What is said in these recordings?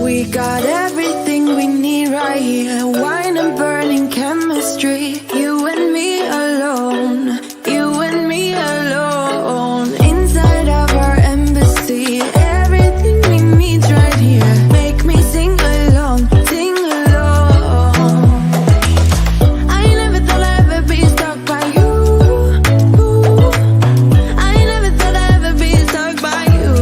We got everything we need right here. Wine and burning chemistry. You and me alone. You and me alone. Inside of our embassy. Everything we need right here. Make me sing along, sing along. I never thought I'd ever be stuck by you. I never thought I'd ever be stuck by you.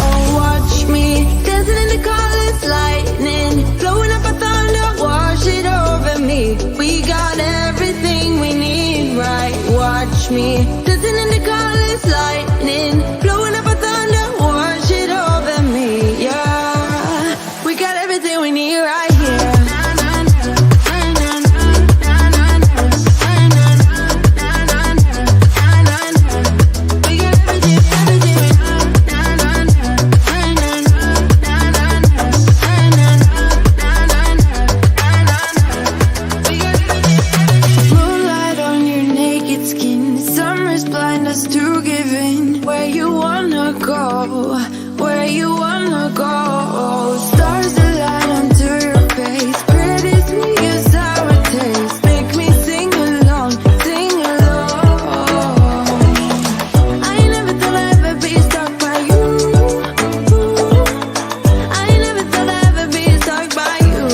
Oh, watch me dancing in the colors, lightning blowing up a thunder, wash it over me. We got everything we need, right? Watch me dancing in the colors, lightning blowing up a thunder, wash it over me. Yeah, we got everything we need right here. Moonlight on your naked skin, summer's blind us to give in. Where you wanna go, where you wanna go. Stars align onto your face, pretty sweet your sour taste. Make me sing along, sing along. I never thought I'd ever be stuck by you. I never thought I'd ever be stuck by you.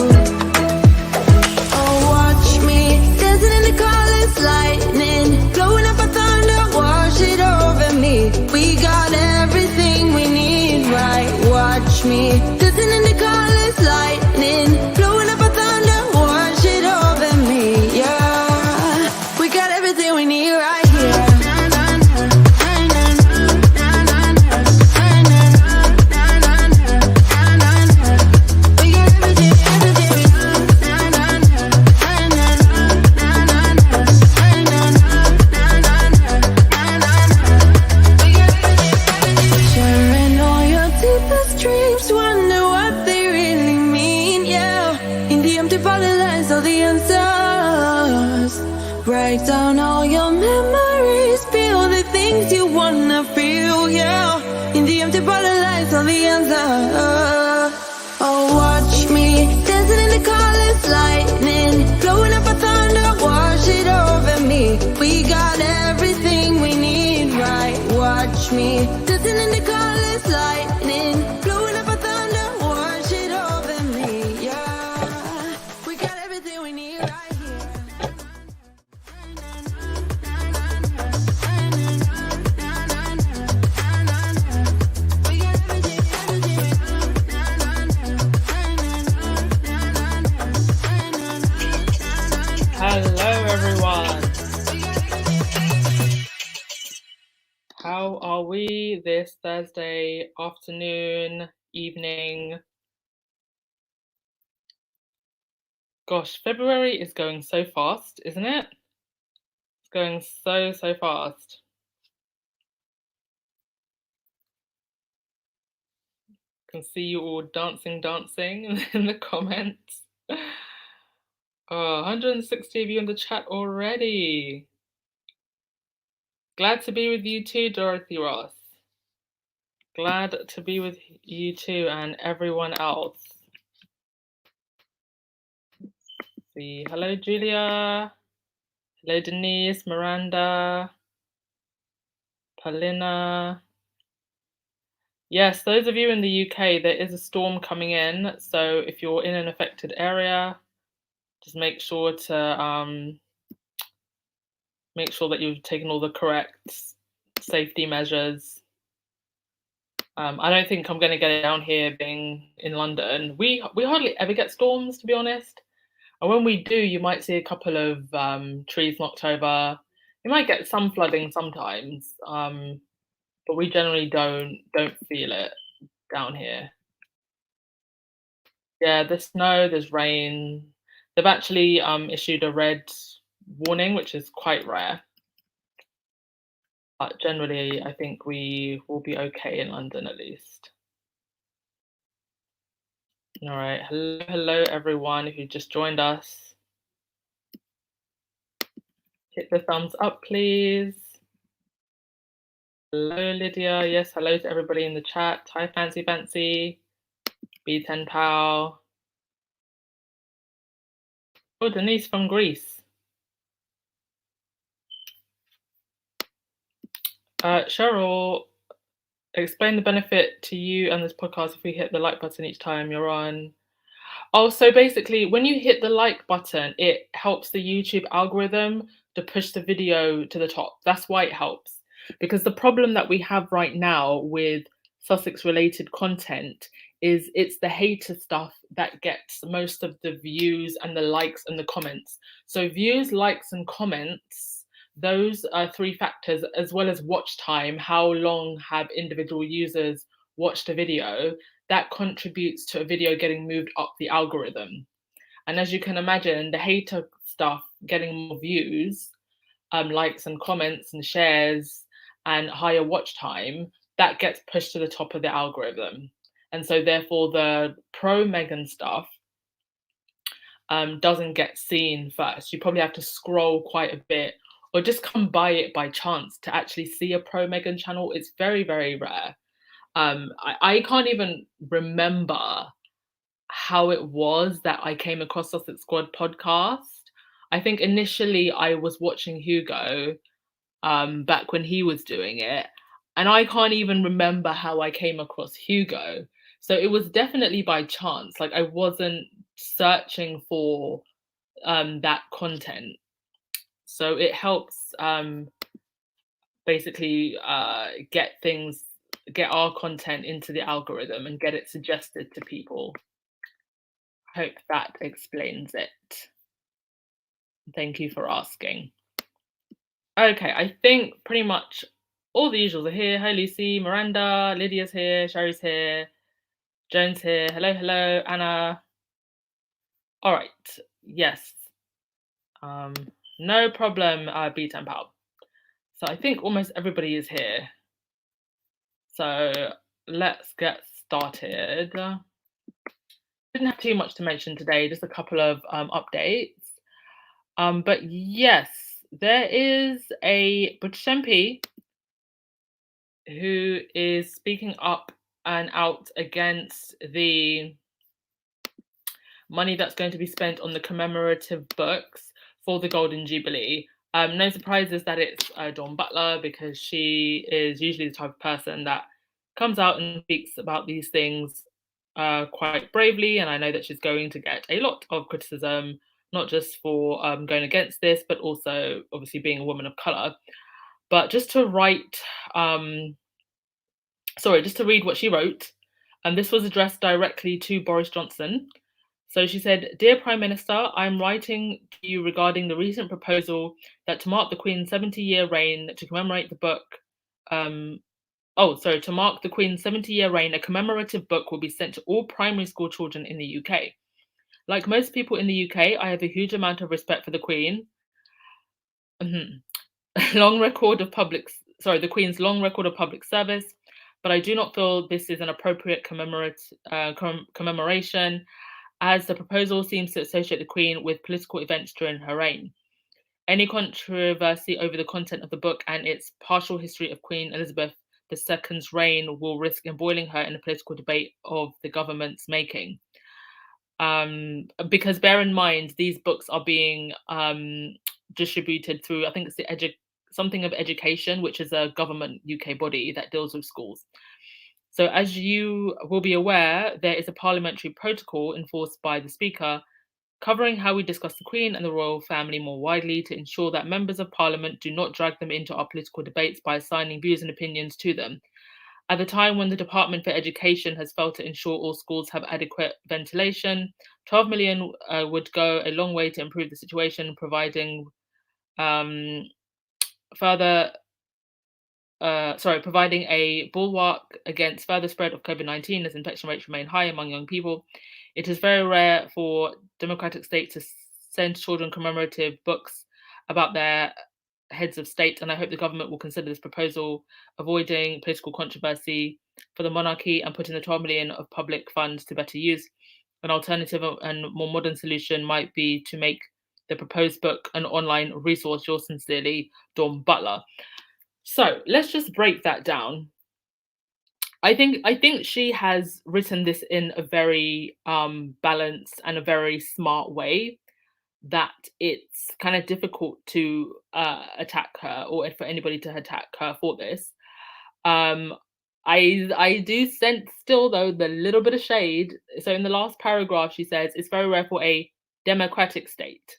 Oh, watch me dancing in the colors, lightning blowing up a thunder, wash it over me. We got everything we need, right? Watch me dancing in the colors, lightning blowing up a thunder, wash it over me. Yeah, we got everything we need right here. Sharing all your deepest dreams, wonder what they really mean, yeah. In the empty bottle lies all the answers. Write down all your memories, feel the things you wanna feel, yeah. In the empty bottle lies all the answers. Oh, watch me dancing in the colors, lightning blowing up a thunder, wash it over me. We got everything we need, right? Watch me dancing in the colors, lightning blowing up a thunder, wash it over me. Yeah, we got everything we need right here. We got Hello, everyone. How are we this Thursday afternoon, evening? Gosh, February is going so fast, isn't it? It's going so fast. Can see you all dancing in the comments. Oh, 160 of you in the chat already. Glad to be with you too, Dorothy Ross. Glad to be with you too and everyone else. See, hello Julia. Hello Denise, Miranda, Paulina. Yes, those of you in the UK, there is a storm coming in. So if you're in an affected area, just make sure that you've taken all the correct safety measures. I don't think I'm going to get it down here being in London. We hardly ever get storms, to be honest. And when we do, you might see a couple of trees knocked over. You might get some flooding sometimes, but we generally don't feel it down here. Yeah, there's snow, there's rain. They've actually issued a red warning, which is quite rare. But generally, I think we will be okay in London at least. All right, hello everyone who just joined us. Hit the thumbs up, please. Hello, Lydia. Yes, hello to everybody in the chat. Hi, Fancy. B10 Pal. Oh, Denise from Greece. Cheryl, explain the benefit to you and this podcast if we hit the like button each time you're on. Oh, so basically, when you hit the like button, it helps the YouTube algorithm to push the video to the top. That's why it helps. Because the problem that we have right now with Sussex related content is it's the hater stuff that gets most of the views and the likes and the comments. So, views, likes, and comments, those are three factors, as well as watch time. How long have individual users watched a video? That contributes to a video getting moved up the algorithm. And as you can imagine, the hater stuff getting more views, likes and comments and shares and higher watch time, that gets pushed to the top of the algorithm. And so therefore the pro Meghan stuff doesn't get seen first. You probably have to scroll quite a bit or just come by it by chance to actually see a pro Meghan channel. It's very, very rare. I can't even remember how it was that I came across Sussex Squad podcast. I think initially I was watching Hugo back when he was doing it, and I can't even remember how I came across Hugo. So it was definitely by chance. Like I wasn't searching for that content. So it helps basically get our content into the algorithm and get it suggested to people. Hope that explains it. Thank you for asking. Okay, I think pretty much all the usuals are here. Hi Lucy, Miranda, Lydia's here, Sherry's here, Joan's here. Hello, hello, Anna. All right, yes. No problem, B10 Pal. So I think almost everybody is here. So let's get started. Didn't have too much to mention today, just a couple of updates. But yes, there is a British MP who is speaking up and out against the money that's going to be spent on the commemorative books for the Golden Jubilee. No surprises that it's Dawn Butler, because she is usually the type of person that comes out and speaks about these things quite bravely, and I know that she's going to get a lot of criticism, not just for going against this, but also obviously being a woman of colour. But just to read what she wrote, and this was addressed directly to Boris Johnson. So she said, "Dear Prime Minister, I'm writing to you regarding the recent proposal that to mark the Queen's 70-year reign, to commemorate the book, to mark the Queen's 70-year reign, a commemorative book will be sent to all primary school children in the UK. Like most people in the UK, I have a huge amount of respect for the Queen. The Queen's long record of public service, but I do not feel this is an appropriate commemoration, as the proposal seems to associate the Queen with political events during her reign. Any controversy over the content of the book and its partial history of Queen Elizabeth II's reign will risk emboiling her in a political debate of the government's making." Because bear in mind, these books are being distributed through, I think it's the something of education, which is a government UK body that deals with schools. So as you will be aware, there is a parliamentary protocol enforced by the Speaker covering how we discuss the Queen and the royal family more widely, to ensure that members of Parliament do not drag them into our political debates by assigning views and opinions to them. At the time when the Department for Education has failed to ensure all schools have adequate ventilation, 12 million would go a long way to improve the situation, providing providing a bulwark against further spread of COVID-19 as infection rates remain high among young people. It is very rare for democratic states to send children commemorative books about their heads of state, and I hope the government will consider this proposal, avoiding political controversy for the monarchy and putting the 12 million of public funds to better use. An alternative and more modern solution might be to make the proposed book an online resource. Yours sincerely, Dawn Butler. So let's just break that down. I think she has written this in a very balanced and a very smart way that it's kind of difficult to attack her or for anybody to attack her for this. Um, I do sense still though the little bit of shade. So in the last paragraph, she says it's very rare for a democratic state,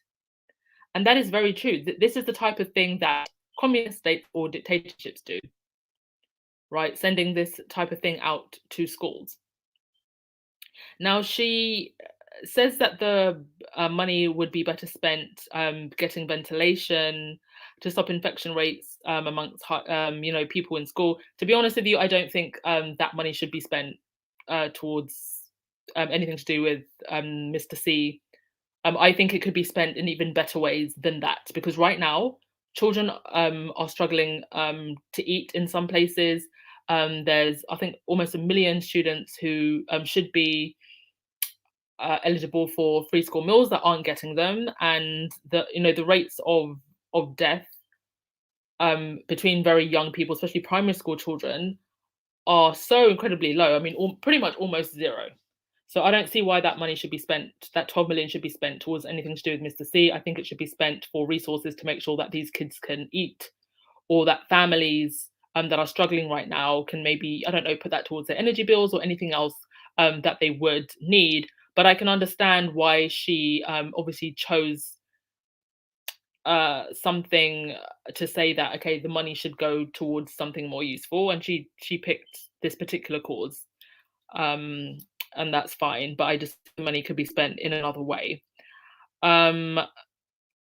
and that is very true. This is the type of thing that communist states or dictatorships do, right? Sending this type of thing out to schools. Now she says that the money would be better spent getting ventilation to stop infection rates amongst people in school. To be honest with you, I don't think that money should be spent towards anything to do with Mr. C. I think it could be spent in even better ways than that because right now children are struggling to eat in some places. There's I think almost 1 million students who should be eligible for free school meals that aren't getting them, and the rates of death between very young people, especially primary school children, are so incredibly low. I mean, pretty much almost zero. So I don't see why that money should be spent. That 12 million should be spent towards anything to do with Mr. C. I think it should be spent for resources to make sure that these kids can eat, or that families that are struggling right now can maybe, I don't know, put that towards their energy bills or anything else that they would need. But I can understand why she obviously chose something to say that okay, the money should go towards something more useful, and she picked this particular cause, um, and that's fine. But I just think the money could be spent in another way. Um,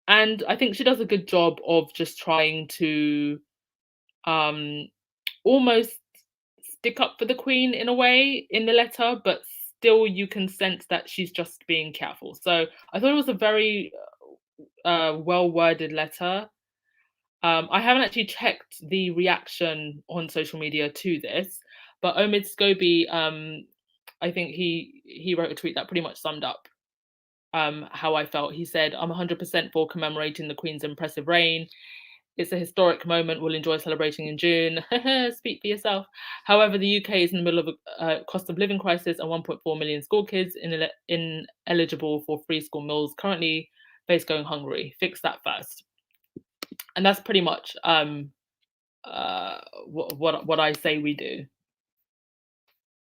and I think she does a good job of just trying to um, almost stick up for the Queen in a way in the letter, but still you can sense that she's just being careful. So I thought it was a very well worded letter. I haven't actually checked the reaction on social media to this, but Omid Scobie, I think he wrote a tweet that pretty much summed up how I felt. He said, "I'm 100% for commemorating the Queen's impressive reign. It's a historic moment we'll enjoy celebrating in June." Speak for yourself. However, the UK is in the middle of a cost of living crisis, and 1.4 million school kids ineligible for free school meals currently face going hungry. Fix that first. And that's pretty much what I say we do.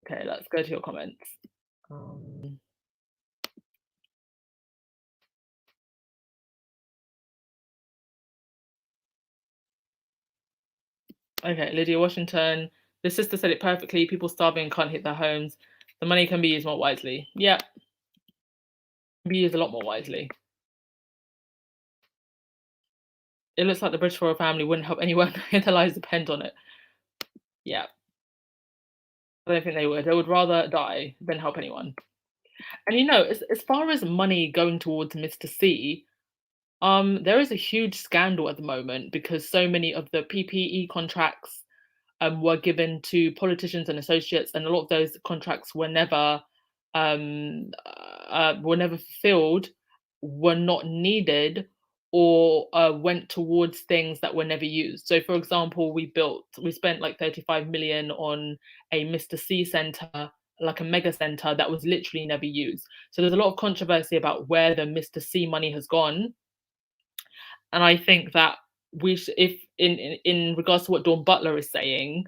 Okay, let's go to your comments. Um, okay, Lydia Washington. The sister said it perfectly. People starving can't hit their homes. The money can be used more wisely. Yeah, be used a lot more wisely. It looks like the British royal family wouldn't help anyone if their lives depend on it. Yeah, I don't think they would. They would rather die than help anyone. And as far as money going towards Mr. C, there is a huge scandal at the moment because so many of the PPE contracts were given to politicians and associates, and a lot of those contracts were never fulfilled, were not needed, or went towards things that were never used. So, for example, we spent like 35 million on a Mr. C center, like a mega center that was literally never used. So there's a lot of controversy about where the Mr. C money has gone, and I think that if in regards to what Dawn Butler is saying,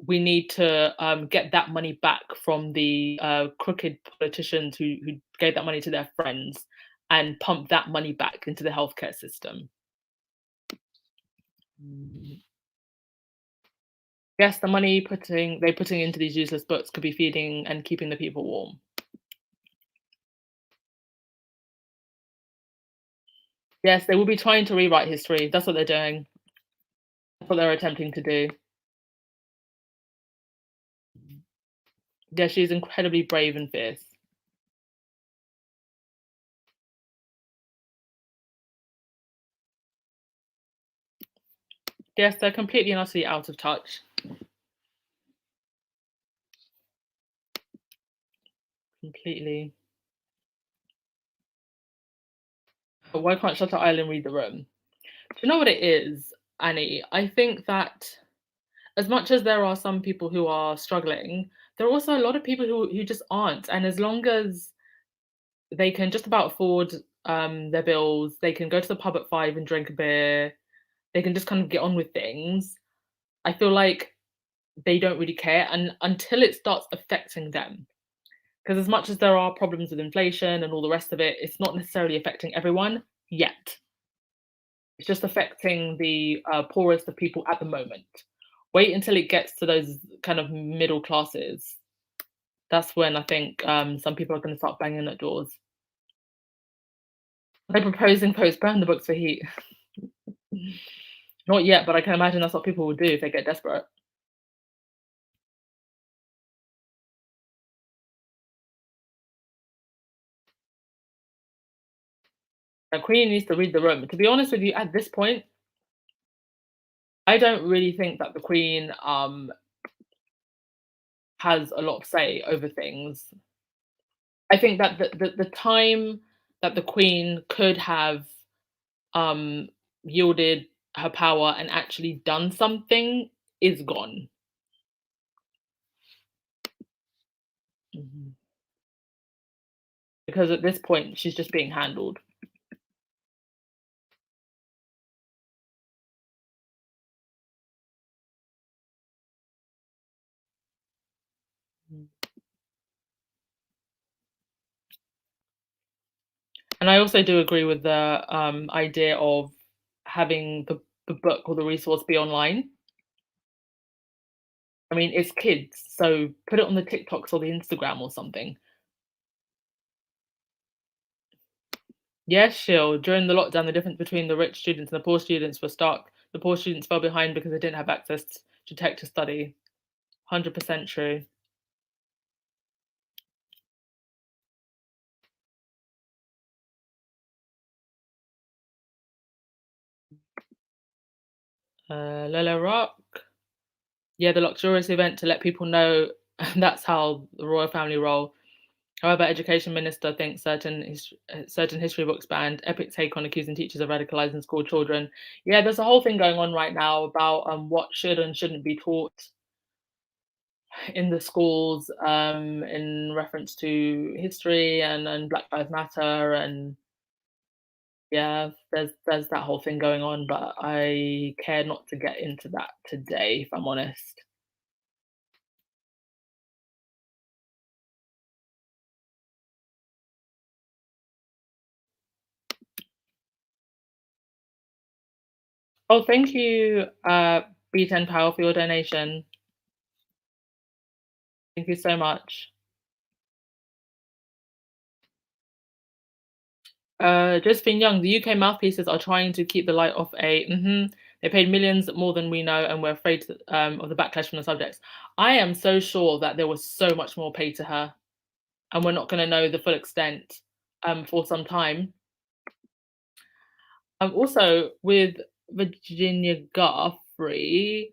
we need to get that money back from the crooked politicians who gave that money to their friends and pump that money back into the healthcare system. Mm. Yes, the money they're putting into these useless books could be feeding and keeping the people warm. Yes, they will be trying to rewrite history. That's what they're doing. That's what they're attempting to do. Yeah, she's incredibly brave and fierce. Yes, they're completely and utterly out of touch. Completely. But why can't Shutter Island read the room? Do you know what it is, Annie? I think that as much as there are some people who are struggling, there are also a lot of people who just aren't. And as long as they can just about afford their bills, they can go to the pub at 5 and drink a beer, they can just kind of get on with things. I feel like they don't really care and until it starts affecting them. Because as much as there are problems with inflation and all the rest of it, it's not necessarily affecting everyone yet. It's just affecting the poorest of people at the moment. Wait until it gets to those kind of middle classes. That's when I think some people are going to start banging at doors. They're proposing postpone the books for heat. Not yet, but I can imagine that's what people will do if they get desperate. The Queen needs to read the room. To be honest with you, at this point, I don't really think that the Queen has a lot of say over things. I think that the time that the Queen could have um, yielded her power and actually done something is gone. Mhm. Because at this point, she's just being handled. Mm. And I also do agree with the idea of having the book or the resource be online. I mean, it's kids, so put it on the TikToks or the Instagram or something. Yes, Shill. During the lockdown, the difference between the rich students and the poor students was stark. The poor students fell behind because they didn't have access to tech to study. 100% true. Lola Rock. Yeah, the luxurious event to let people know that's how the royal family roll. However, Education Minister thinks certain history books banned. Epic take on accusing teachers of radicalising school children. Yeah, there's a whole thing going on right now about what should and shouldn't be taught in the schools in reference to history and Black Lives Matter and yeah, there's that whole thing going on, but I care not to get into that today, if I'm honest. Oh, thank you, B10 Power for your donation. Thank you so much. Josephine Young, the UK mouthpieces are trying to keep the light off a. They paid millions more than we know, and we're afraid of the backlash from the subjects. I am so sure that there was so much more paid to her, and we're not going to know the full extent for some time. Also, with Virginia Guthrie,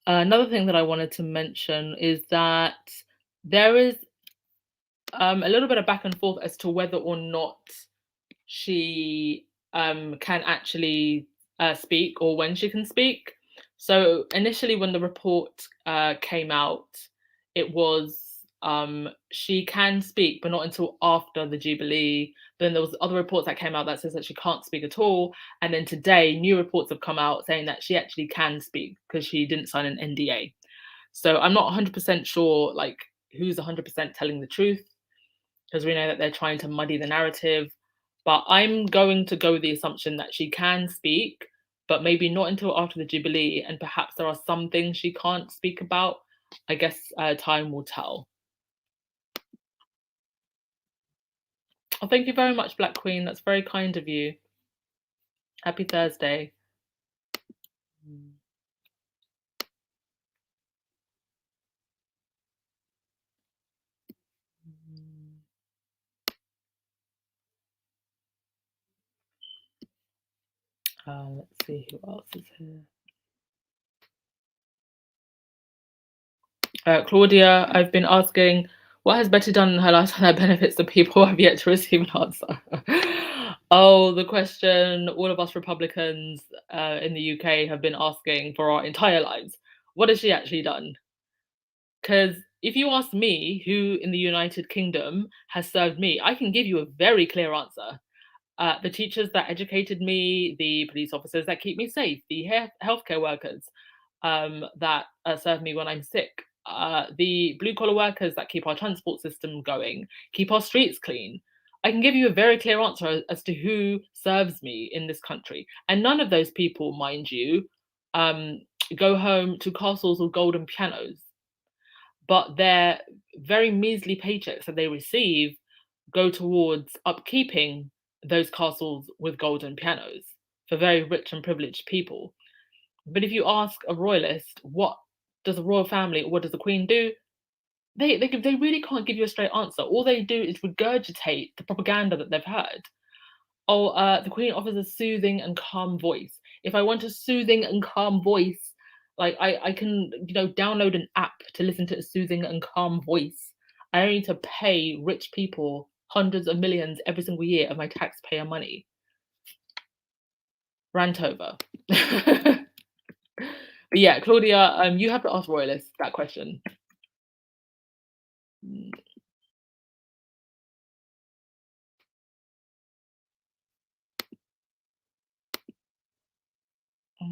another thing that I wanted to mention is that there is a little bit of back and forth as to whether or not she can actually speak or when she can speak. So initially, when the report came out, it was she can speak, but not until after the Jubilee. Then there was other reports that came out that says that she can't speak at all. And then today, new reports have come out saying that she actually can speak because she didn't sign an NDA. So I'm not 100% sure, like who's 100% telling the truth because we know that they're trying to muddy the narrative. But I'm going to go with the assumption that she can speak, but maybe not until after the Jubilee, and perhaps there are some things she can't speak about. I guess time will tell. Oh, thank you very much, Black Queen. That's very kind of you. Happy Thursday. Mm. Let's see who else is here. Claudia, I've been asking, what has Betty done in her lifetime that benefits the people? I've yet to receive an answer. Oh, the question all of us Republicans in the UK have been asking for our entire lives. What has she actually done? Because if you ask me who in the United Kingdom has served me, I can give you a very clear answer. The teachers that educated me, the police officers that keep me safe, the healthcare workers that serve me when I'm sick, the blue collar workers that keep our transport system going, keep our streets clean. I can give you a very clear answer as to who serves me in this country. And none of those people, mind you, um, go home to castles or golden pianos, but their very measly paychecks that they receive go towards upkeeping those castles with golden pianos for very rich and privileged people. But if you ask a royalist, what does the royal family or what does the queen do? They really can't give you a straight answer. All they do is regurgitate the propaganda that they've heard. Oh, the queen offers a soothing and calm voice. If I want a soothing and calm voice, like I can, download an app to listen to a soothing and calm voice. I don't need to pay rich people hundreds of millions every single year of my taxpayer money. Rant over. But yeah, Claudia, you have to ask royalists that question.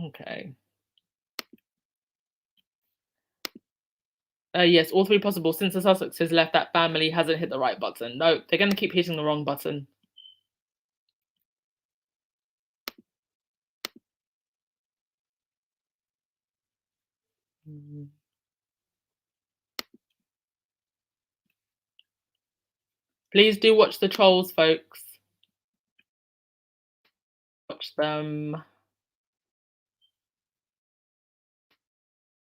Okay. Yes, all three possible. Since the Sussexes left, that family hasn't hit the right button. No, they're going to keep hitting the wrong button. Please do watch the trolls, folks. Watch them.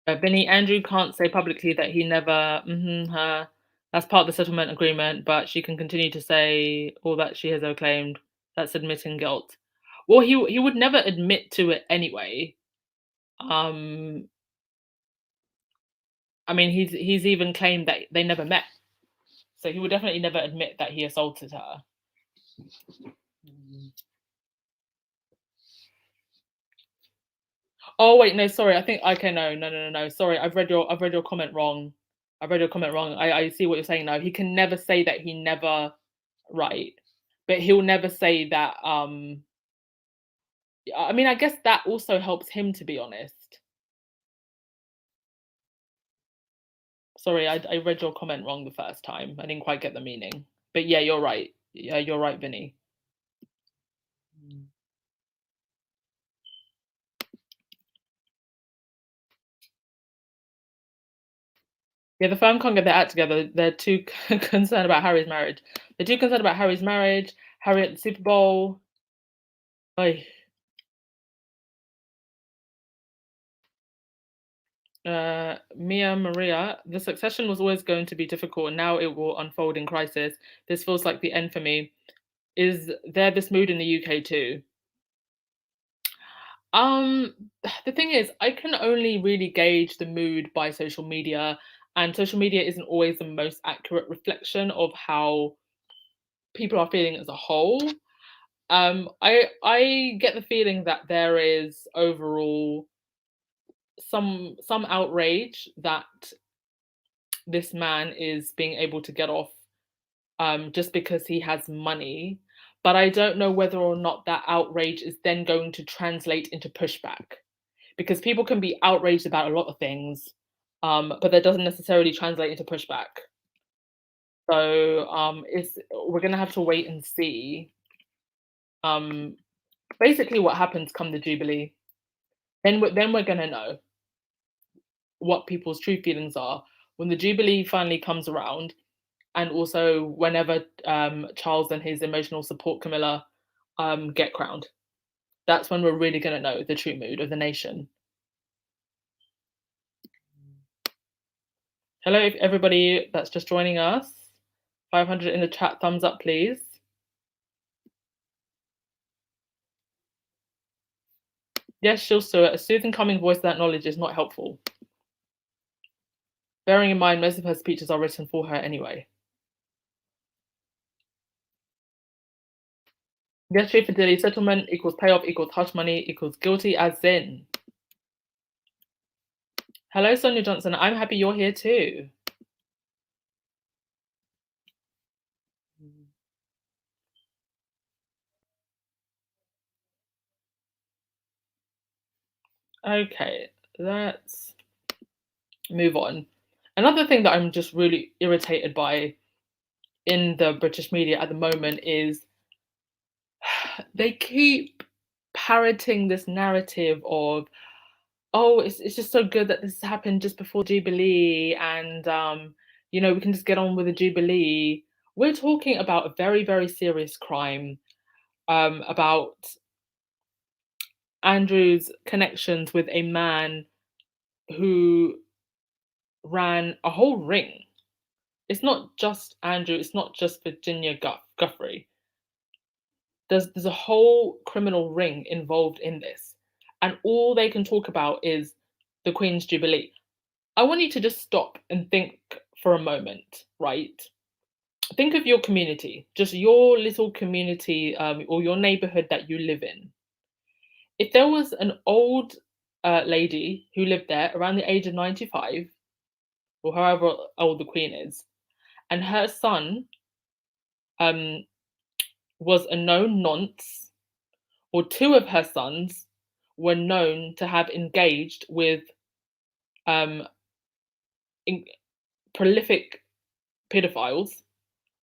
Vinny, Andrew can't say publicly that he never, her. That's part of the settlement agreement, but she can continue to say all that she has claimed. That's admitting guilt. Well, he would never admit to it anyway. I mean, he's even claimed that they never met, so he would definitely never admit that he assaulted her. Oh wait, no, sorry. I think okay, no. Sorry, I've read your comment wrong. I've read your comment wrong. I see what you're saying now. He can never say that he never, right, but he'll never say that. I mean, I guess that also helps him, to be honest. Sorry, I read your comment wrong the first time. I didn't quite get the meaning. But yeah, you're right. Yeah, you're right, Vinny. Yeah, the firm can't get their act together. They're too concerned about Harry's marriage. They're too concerned about Harry's marriage, Harry at the Super Bowl. Oy. Mia Maria, the succession was always going to be difficult, and now it will unfold in crisis. This feels like the end for me. Is there this mood in the UK too? Um, the thing is, I can only really gauge the mood by social media, and social media isn't always the most accurate reflection of how people are feeling as a whole. I get the feeling that there is overall some outrage that this man is being able to get off just because he has money. But I don't know whether or not that outrage is then going to translate into pushback, because people can be outraged about a lot of things, but that doesn't necessarily translate into pushback. So we're gonna have to wait and see. Basically, what happens come the Jubilee, then we're gonna know what people's true feelings are when the Jubilee finally comes around, and also whenever Charles and his emotional support Camilla get crowned. That's when we're really going to know the true mood of the nation. Hello, everybody that's just joining us. 500 in the chat, thumbs up, please. Yes, she'll so a soothing, calming voice that knowledge is not helpful. Bearing in mind, most of her speeches are written for her anyway. Yes, Chief Fidelity settlement equals payoff equals hush money equals guilty as sin. Hello, Sonia Johnson. I'm happy you're here too. Okay, let's move on. Another thing that I'm just really irritated by in the British media at the moment is they keep parroting this narrative of, oh, it's just so good that this happened just before Jubilee, and we can just get on with the Jubilee. We're talking about a very, very serious crime, about Andrew's connections with a man who ran a whole ring. It's not just Andrew, it's not just Virginia Guthrie. There's a whole criminal ring involved in this. And all they can talk about is the Queen's Jubilee. I want you to just stop and think for a moment, right? Think of your community, just your little community, or your neighborhood that you live in. If there was an old lady who lived there around the age of 95, or however old the Queen is, and her son um, was a known nonce, or two of her sons were known to have engaged with um, prolific pedophiles,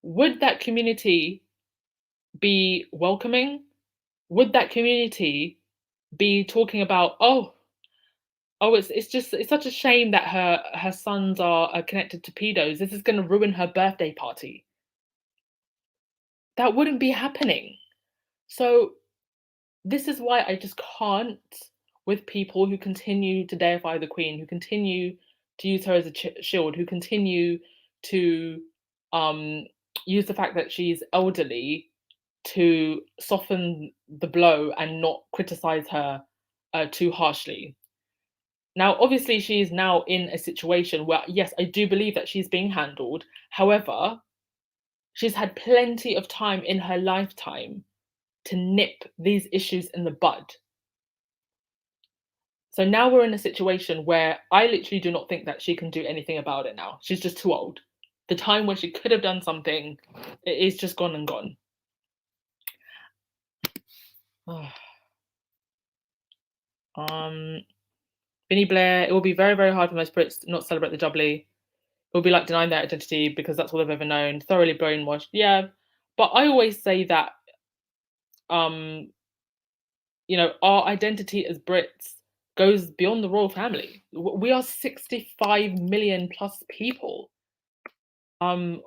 would that community be welcoming? Would that community be talking about, it's such a shame that her sons are connected to pedos. This is going to ruin her birthday party. That wouldn't be happening. So this is why I just can't with people who continue to deify the Queen, who continue to use her as a shield, who continue to use the fact that she's elderly to soften the blow and not criticize her too harshly. Now, obviously, she is now in a situation where, yes, I do believe that she's being handled. However, she's had plenty of time in her lifetime to nip these issues in the bud. So now we're in a situation where I literally do not think that she can do anything about it now. She's just too old. The time where she could have done something is just gone and gone. Vinnie Blair, it will be very, very hard for most Brits to not celebrate the Jubilee. It will be like denying their identity because that's all they've ever known. Thoroughly brainwashed. Yeah. But I always say that, our identity as Brits goes beyond the royal family. We are 65 million plus people. There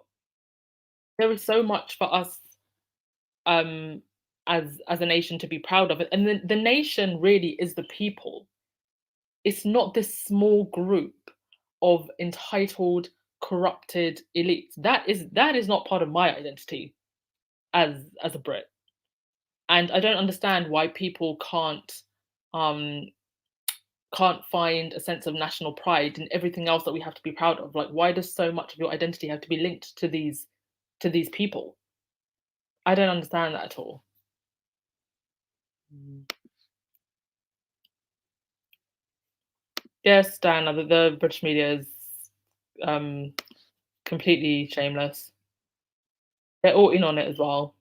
is so much for us as a nation to be proud of it. And the nation really is the people. It's not this small group of entitled, corrupted elites. That is not part of my identity as a Brit. And I don't understand why people can't find a sense of national pride in everything else that we have to be proud of. Like, why does so much of your identity have to be linked to these people? I don't understand that at all. Yes, Dan, the British media is completely shameless. They're all in on it as well.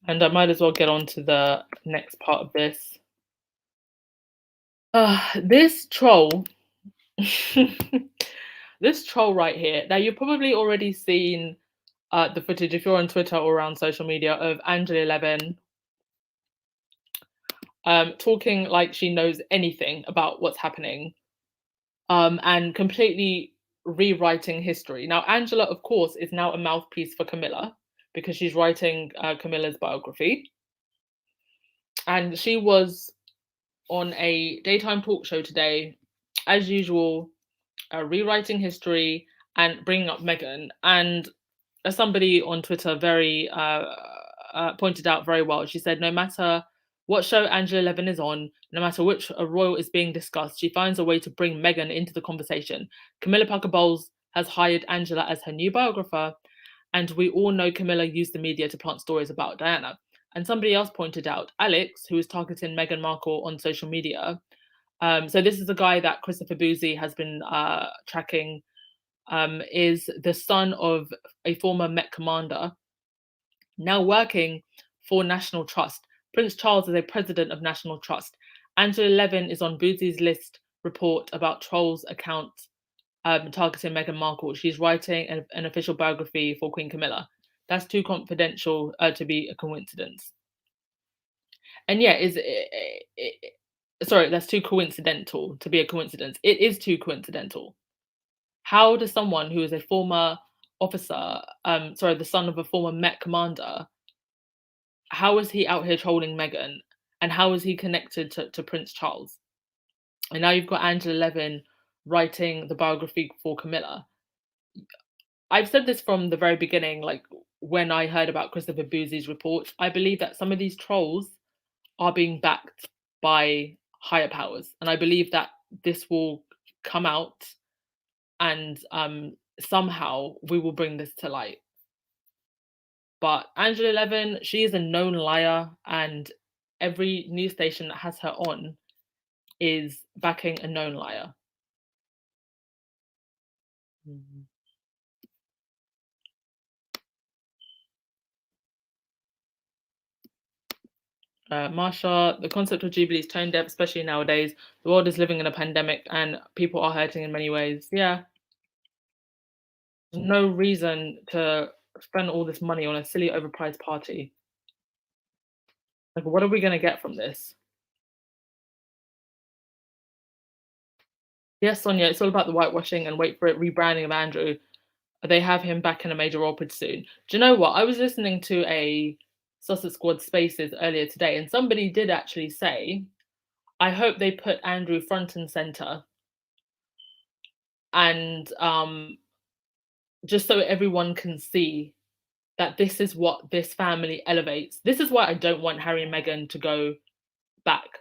And I might as well get on to the next part of this. This troll, this troll right here. Now, you've probably already seen the footage, if you're on Twitter or around social media, of Angela Levin talking like she knows anything about what's happening, and completely rewriting history. Now, Angela, of course, is now a mouthpiece for Camilla because she's writing Camilla's biography. And she was on a daytime talk show today, as usual, rewriting history and bringing up Meghan. And as somebody on Twitter very pointed out very well, she said, no matter what show Angela Levin is on, no matter which royal is being discussed, she finds a way to bring Meghan into the conversation. Camilla Parker Bowles has hired Angela as her new biographer, And we all know Camilla used the media to plant stories about Diana. And somebody else pointed out, Alex, who was targeting Meghan Markle on social media. So this is a guy that Christopher Boozy has been tracking, is the son of a former Met commander, now working for National Trust. Prince Charles is a president of National Trust. Angela Levin is on Boozy's list report about trolls accounts targeting Meghan Markle. She's writing an official biography for Queen Camilla. That's too confidential to be a coincidence. And yeah, sorry, that's too coincidental to be a coincidence. It is too coincidental. How does someone who is a former officer, the son of a former Met commander, how is he out here trolling Meghan? And how is he connected to Prince Charles? And now you've got Angela Levin writing the biography for Camilla. I've said this from the very beginning, like when I heard about Christopher Boozy's report, I believe that some of these trolls are being backed by higher powers. And I believe that this will come out and somehow we will bring this to light. But Angela Levin, she is a known liar, and every news station that has her on is backing a known liar. Marsha, the concept of Jubilee is tone deaf, especially nowadays. The world is living in a pandemic and people are hurting in many ways. Yeah. There's no reason to spend all this money on a silly overpriced party. Like, what are we going to get from this? Yes, Sonia, it's all about the whitewashing and wait for it, rebranding of Andrew. They have him back in a major role pretty soon. Do you know what? I was listening to a Sussex Squad Spaces earlier today, and somebody did actually say, I hope they put Andrew front and center, and just so everyone can see that this is what this family elevates. This is why I don't want Harry and Meghan to go back.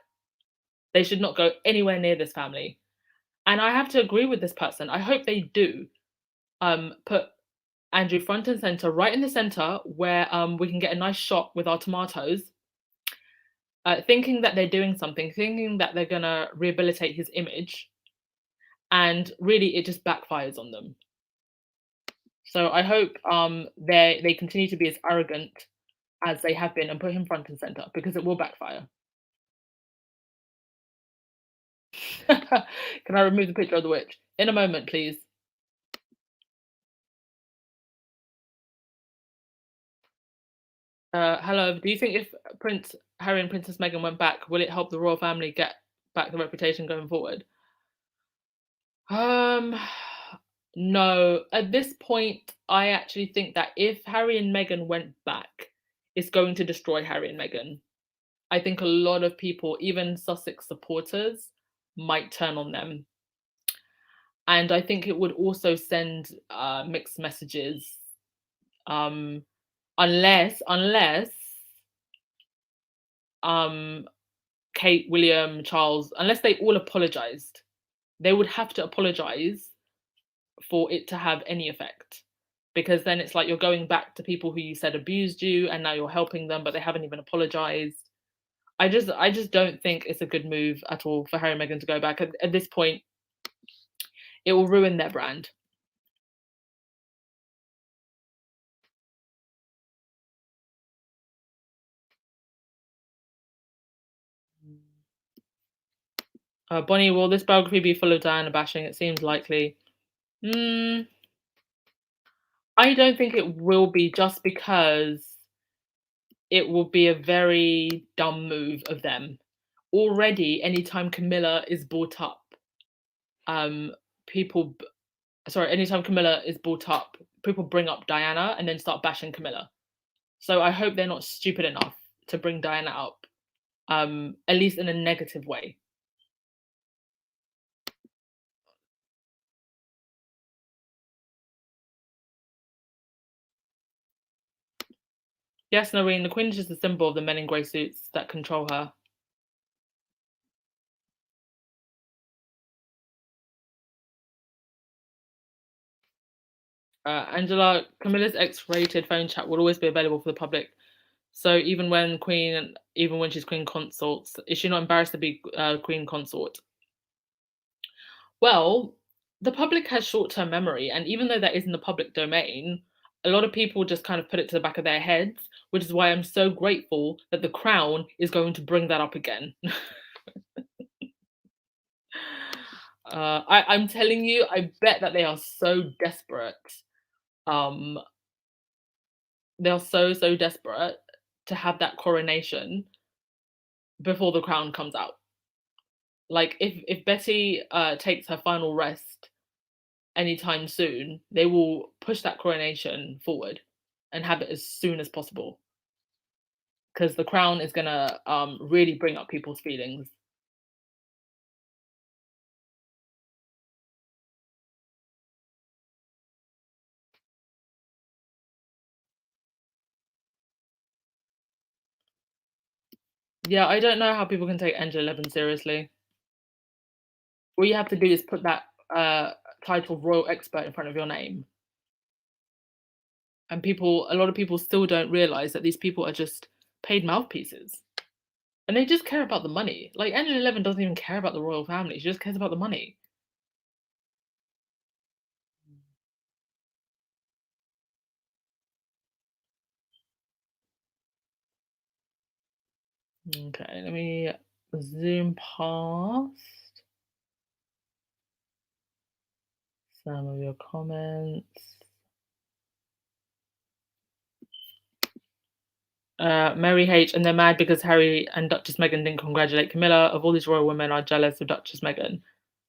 They should not go anywhere near this family. And I have to agree with this person. I hope they do put Andrew front and center, right in the center, where we can get a nice shot with our tomatoes, thinking that they're doing something, thinking that they're going to rehabilitate his image. And really, it just backfires on them. So I hope they continue to be as arrogant as they have been and put him front and center, because it will backfire. Can I remove the picture of the witch? In a moment, please. Hello, do you think if Prince Harry and Princess Meghan went back, will it help the royal family get back the reputation going forward? No. At this point, I actually think that if Harry and Meghan went back, it's going to destroy Harry and Meghan. I think a lot of people, even Sussex supporters, might turn on them. And I think it would also send mixed messages. Unless Kate, William, Charles, unless they all apologized, they would have to apologize for it to have any effect. Because then it's like you're going back to people who you said abused you and now you're helping them, but they haven't even apologized. I just don't think it's a good move at all for Harry and Meghan to go back. At this point, it will ruin their brand. Bonnie, will this biography be full of Diana bashing? It seems likely. I don't think it will be, just because it will be a very dumb move of them. Already, anytime Camilla is brought up, anytime Camilla is brought up, people bring up Diana and then start bashing Camilla. So I hope they're not stupid enough to bring Diana up, at least in a negative way. Yes, Noreen, the Queen is just a symbol of the men in grey suits that control her. Angela, Camilla's X-rated phone chat will always be available for the public. So even when she's queen consort, is she not embarrassed to be queen consort? Well, the public has short-term memory, and even though that is in the public domain, a lot of people just kind of put it to the back of their heads, which is why I'm so grateful that the Crown is going to bring that up again. I'm telling you, I bet that they are so desperate. Um, they are so desperate to have that coronation before the crown comes out. Like if Betty takes her final rest anytime soon, they will push that coronation forward and have it as soon as possible because the crown is gonna really bring up people's feelings. Yeah, I don't know how people can take Angela Levin seriously. All you have to do is put that uh, title of royal expert in front of your name, and a lot of people still don't realize that these people are just paid mouthpieces. And they just care about the money. Like Angela Levin doesn't even care about the royal family. She just cares about the money. Okay, let me zoom past some of your comments. Mary H, and they're mad because Harry and Duchess Meghan didn't congratulate Camilla. Of all these royal women are jealous of Duchess Meghan.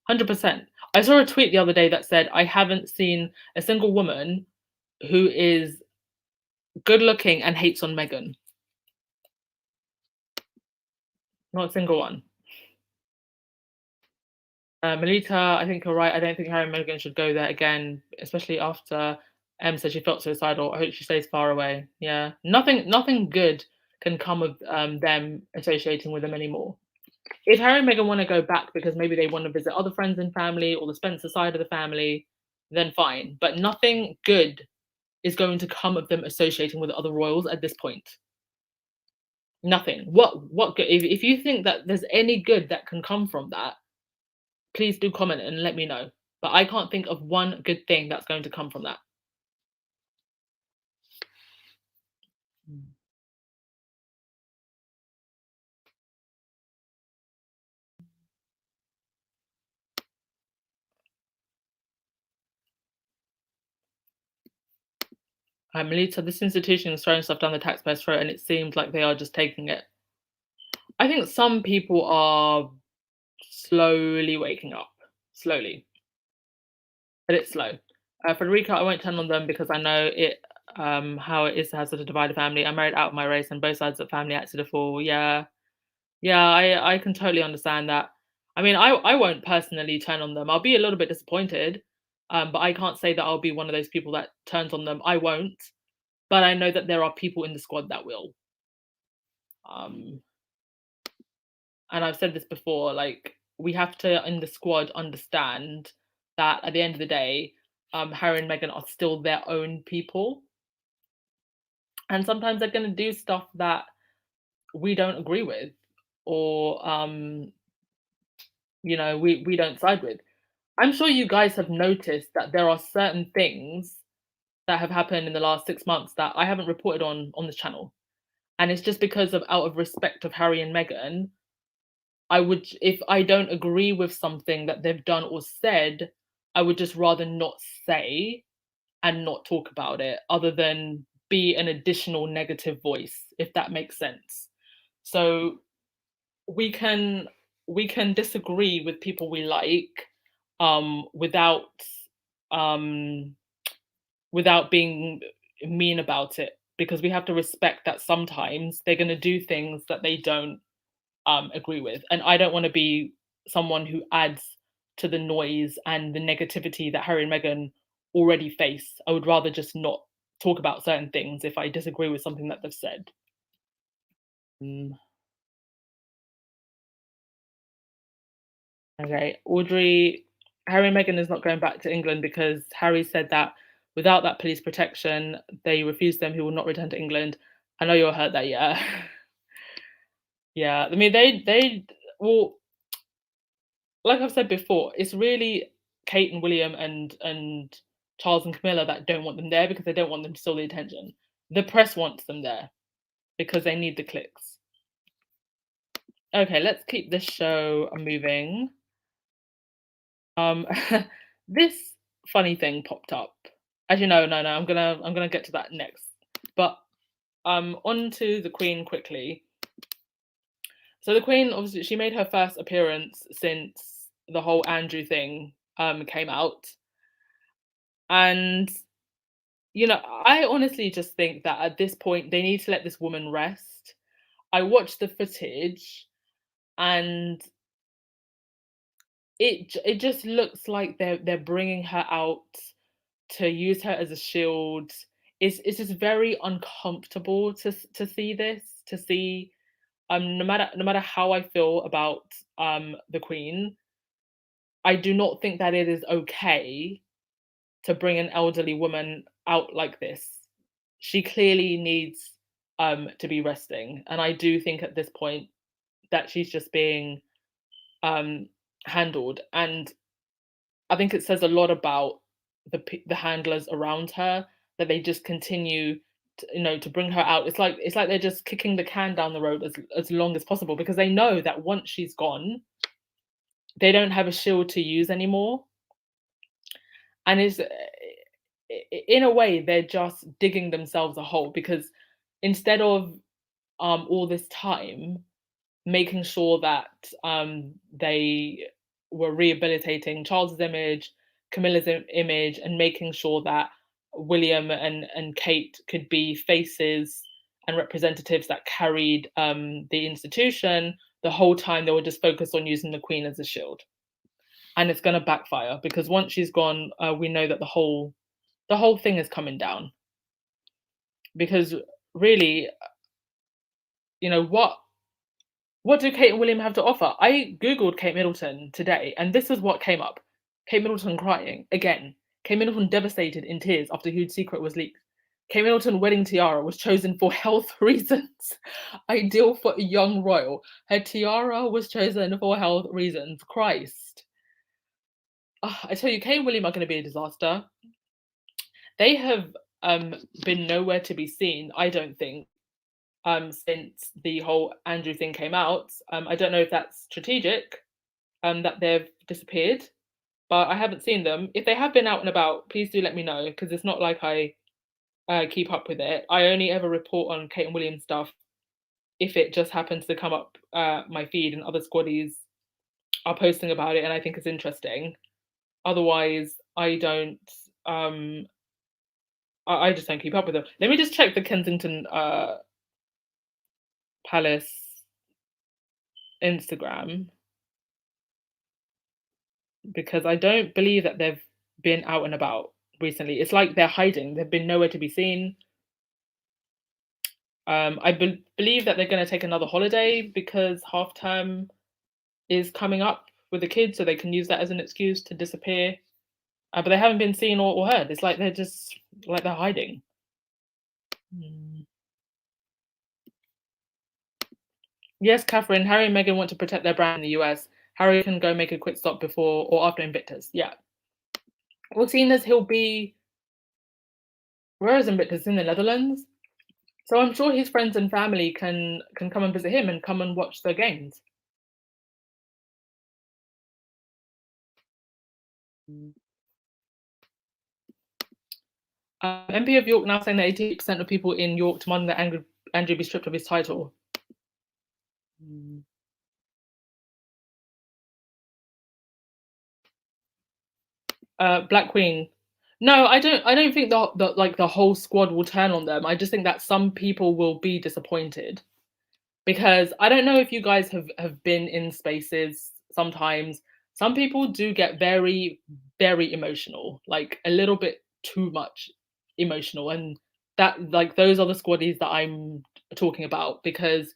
100%. I saw a tweet the other day that said, I haven't seen a single woman who is good looking and hates on Meghan. Not a single one. Melita, I think you're right. I don't think Harry and Meghan should go there again, especially after Em said she felt suicidal. I hope she stays far away. Yeah, nothing good can come of them associating with them anymore. If Harry and Meghan want to go back because maybe they want to visit other friends and family or the Spencer side of the family, then fine. But nothing good is going to come of them associating with other royals at this point. Nothing. What good? If you think that there's any good that can come from that, please do comment and let me know. But I can't think of one good thing that's going to come from that. Melita, this institution is throwing stuff down the taxpayers' throat, and it seems like they are just taking it. I think some people are slowly waking up, slowly, but it's slow. Frederica, I won't turn on them because I know it. How it is to have such a divided family. I married out of my race, and both sides of the family acted a fool. Yeah, yeah, I can totally understand that. I mean, I won't personally turn on them. I'll be a little bit disappointed, but I can't say that I'll be one of those people that turns on them. I won't, but I know that there are people in the squad that will. Um, and I've said this before, like we have to in the squad understand that at the end of the day, Harry and Meghan are still their own people, and sometimes they're going to do stuff that we don't agree with, or we don't side with. I'm sure you guys have noticed that there are certain things that have happened in the last 6 months that I haven't reported on this channel. And it's just because of out of respect of Harry and Meghan, if I don't agree with something that they've done or said, I would just rather not say and not talk about it other than be an additional negative voice, if that makes sense. So we can disagree with people we like without um without being mean about it, because we have to respect that sometimes they're going to do things that they don't agree with, and I don't want to be someone who adds to the noise and the negativity that Harry and Meghan already face. I would rather just not talk about certain things if I disagree with something that they've said. Mm, okay, Audrey, Harry and Meghan is not going back to England because Harry said that without that police protection, they refused them. He will not return to England. I know you all heard that, yeah. Yeah, I mean, well, like I've said before, it's really Kate and William and Charles and Camilla that don't want them there because they don't want them to steal the attention. The press wants them there because they need the clicks. Okay, let's keep this show moving. This funny thing popped up. Actually, no, I'm gonna get to that next. But on to the Queen quickly. So the Queen, obviously, she made her first appearance since the whole Andrew thing came out. And, I honestly just think that at this point, they need to let this woman rest. I watched the footage and it just looks like they're bringing her out to use her as a shield. It's just very uncomfortable to see this, to see no matter how I feel about the Queen, I do not think that it is okay to bring an elderly woman out like this. She clearly needs to be resting, and I do think at this point that she's just being handled, and I think it says a lot about the handlers around her that they just continue to bring her out. It's like they're just kicking the can down the road as long as possible because they know that once she's gone, they don't have a shield to use anymore. And it's in a way they're just digging themselves a hole because instead of all this time making sure that they were rehabilitating Charles's image, Camilla's image, and making sure that William and Kate could be faces and representatives that carried the institution. The whole time they were just focused on using the Queen as a shield, and it's going to backfire because once she's gone, we know that the whole thing is coming down. Because really, what do Kate and William have to offer? I googled Kate Middleton today, and this is what came up: Kate Middleton crying again. Kate Middleton devastated in tears after huge secret was leaked. Kate Middleton wedding tiara was chosen for health reasons. Ideal for a young royal. Her tiara was chosen for health reasons. Christ. I tell you, Kate and William are going to be a disaster. They have been nowhere to be seen, I don't think, since the whole Andrew thing came out. I don't know if that's strategic, that they've disappeared, but I haven't seen them. If they have been out and about, please do let me know because it's not like I keep up with it. I only ever report on Kate and William stuff if it just happens to come up my feed and other squaddies are posting about it and I think it's interesting. Otherwise, I don't. I just don't keep up with them. Let me just check the Kensington Palace Instagram because I don't believe that they've been out and about recently. It's like they're hiding. They've been nowhere to be seen. I believe that they're going to take another holiday because half term is coming up with the kids, so they can use that as an excuse to disappear. But they haven't been seen or heard. It's like they're hiding. Yes, Catherine, Harry and Meghan want to protect their brand in the US. Harry can go make a quick stop before or after Invictus. Yeah. Well, seeing as he'll be, where is Invictus? In the Netherlands? So I'm sure his friends and family can come and visit him and come and watch the games. MP of York now saying that 80% of people in York demanding that Andrew be stripped of his title. Black Queen. No, I don't think the whole squad will turn on them. I just think that some people will be disappointed. Because I don't know if you guys have been in spaces sometimes. Some people do get very, very emotional, like a little bit too much emotional. And that those are the squaddies that I'm talking about because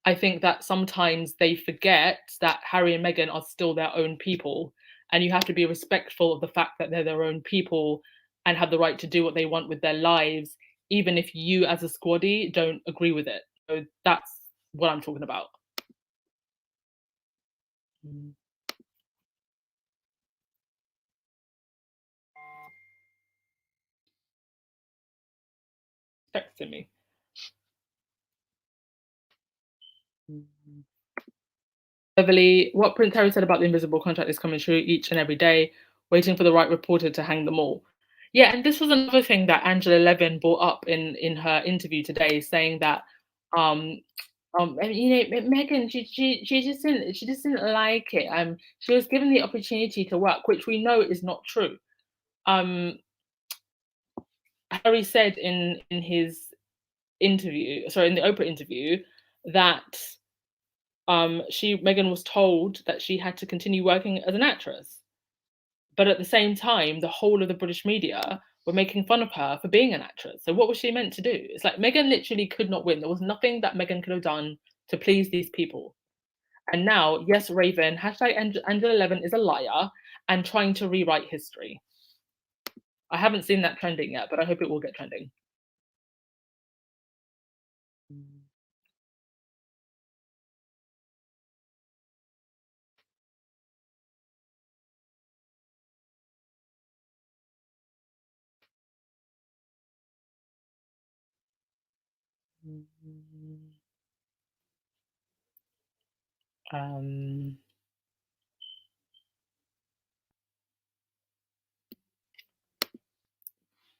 I think that sometimes they forget that Harry and Meghan are still their own people. And you have to be respectful of the fact that they're their own people and have the right to do what they want with their lives, even if you as a squaddy don't agree with it. So that's what I'm talking about. Mm. Texting me. Mm. Beverly, what Prince Harry said about the invisible contract is coming true each and every day, waiting for the right reporter to hang them all. Yeah, and this was another thing that Angela Levin brought up in her interview today, saying that um and, Megan, she just didn't like it. She was given the opportunity to work, which we know is not true. Um, Harry said in his interview, sorry, in the Oprah interview, that Megan was told that she had to continue working as an actress. But at the same time, the whole of the British media were making fun of her for being an actress. So what was she meant to do? It's like Megan literally could not win. There was nothing that Megan could have done to please these people. And now, yes, Raven, hashtag Angela Levin is a liar and trying to rewrite history. I haven't seen that trending yet, but I hope it will get trending. Um,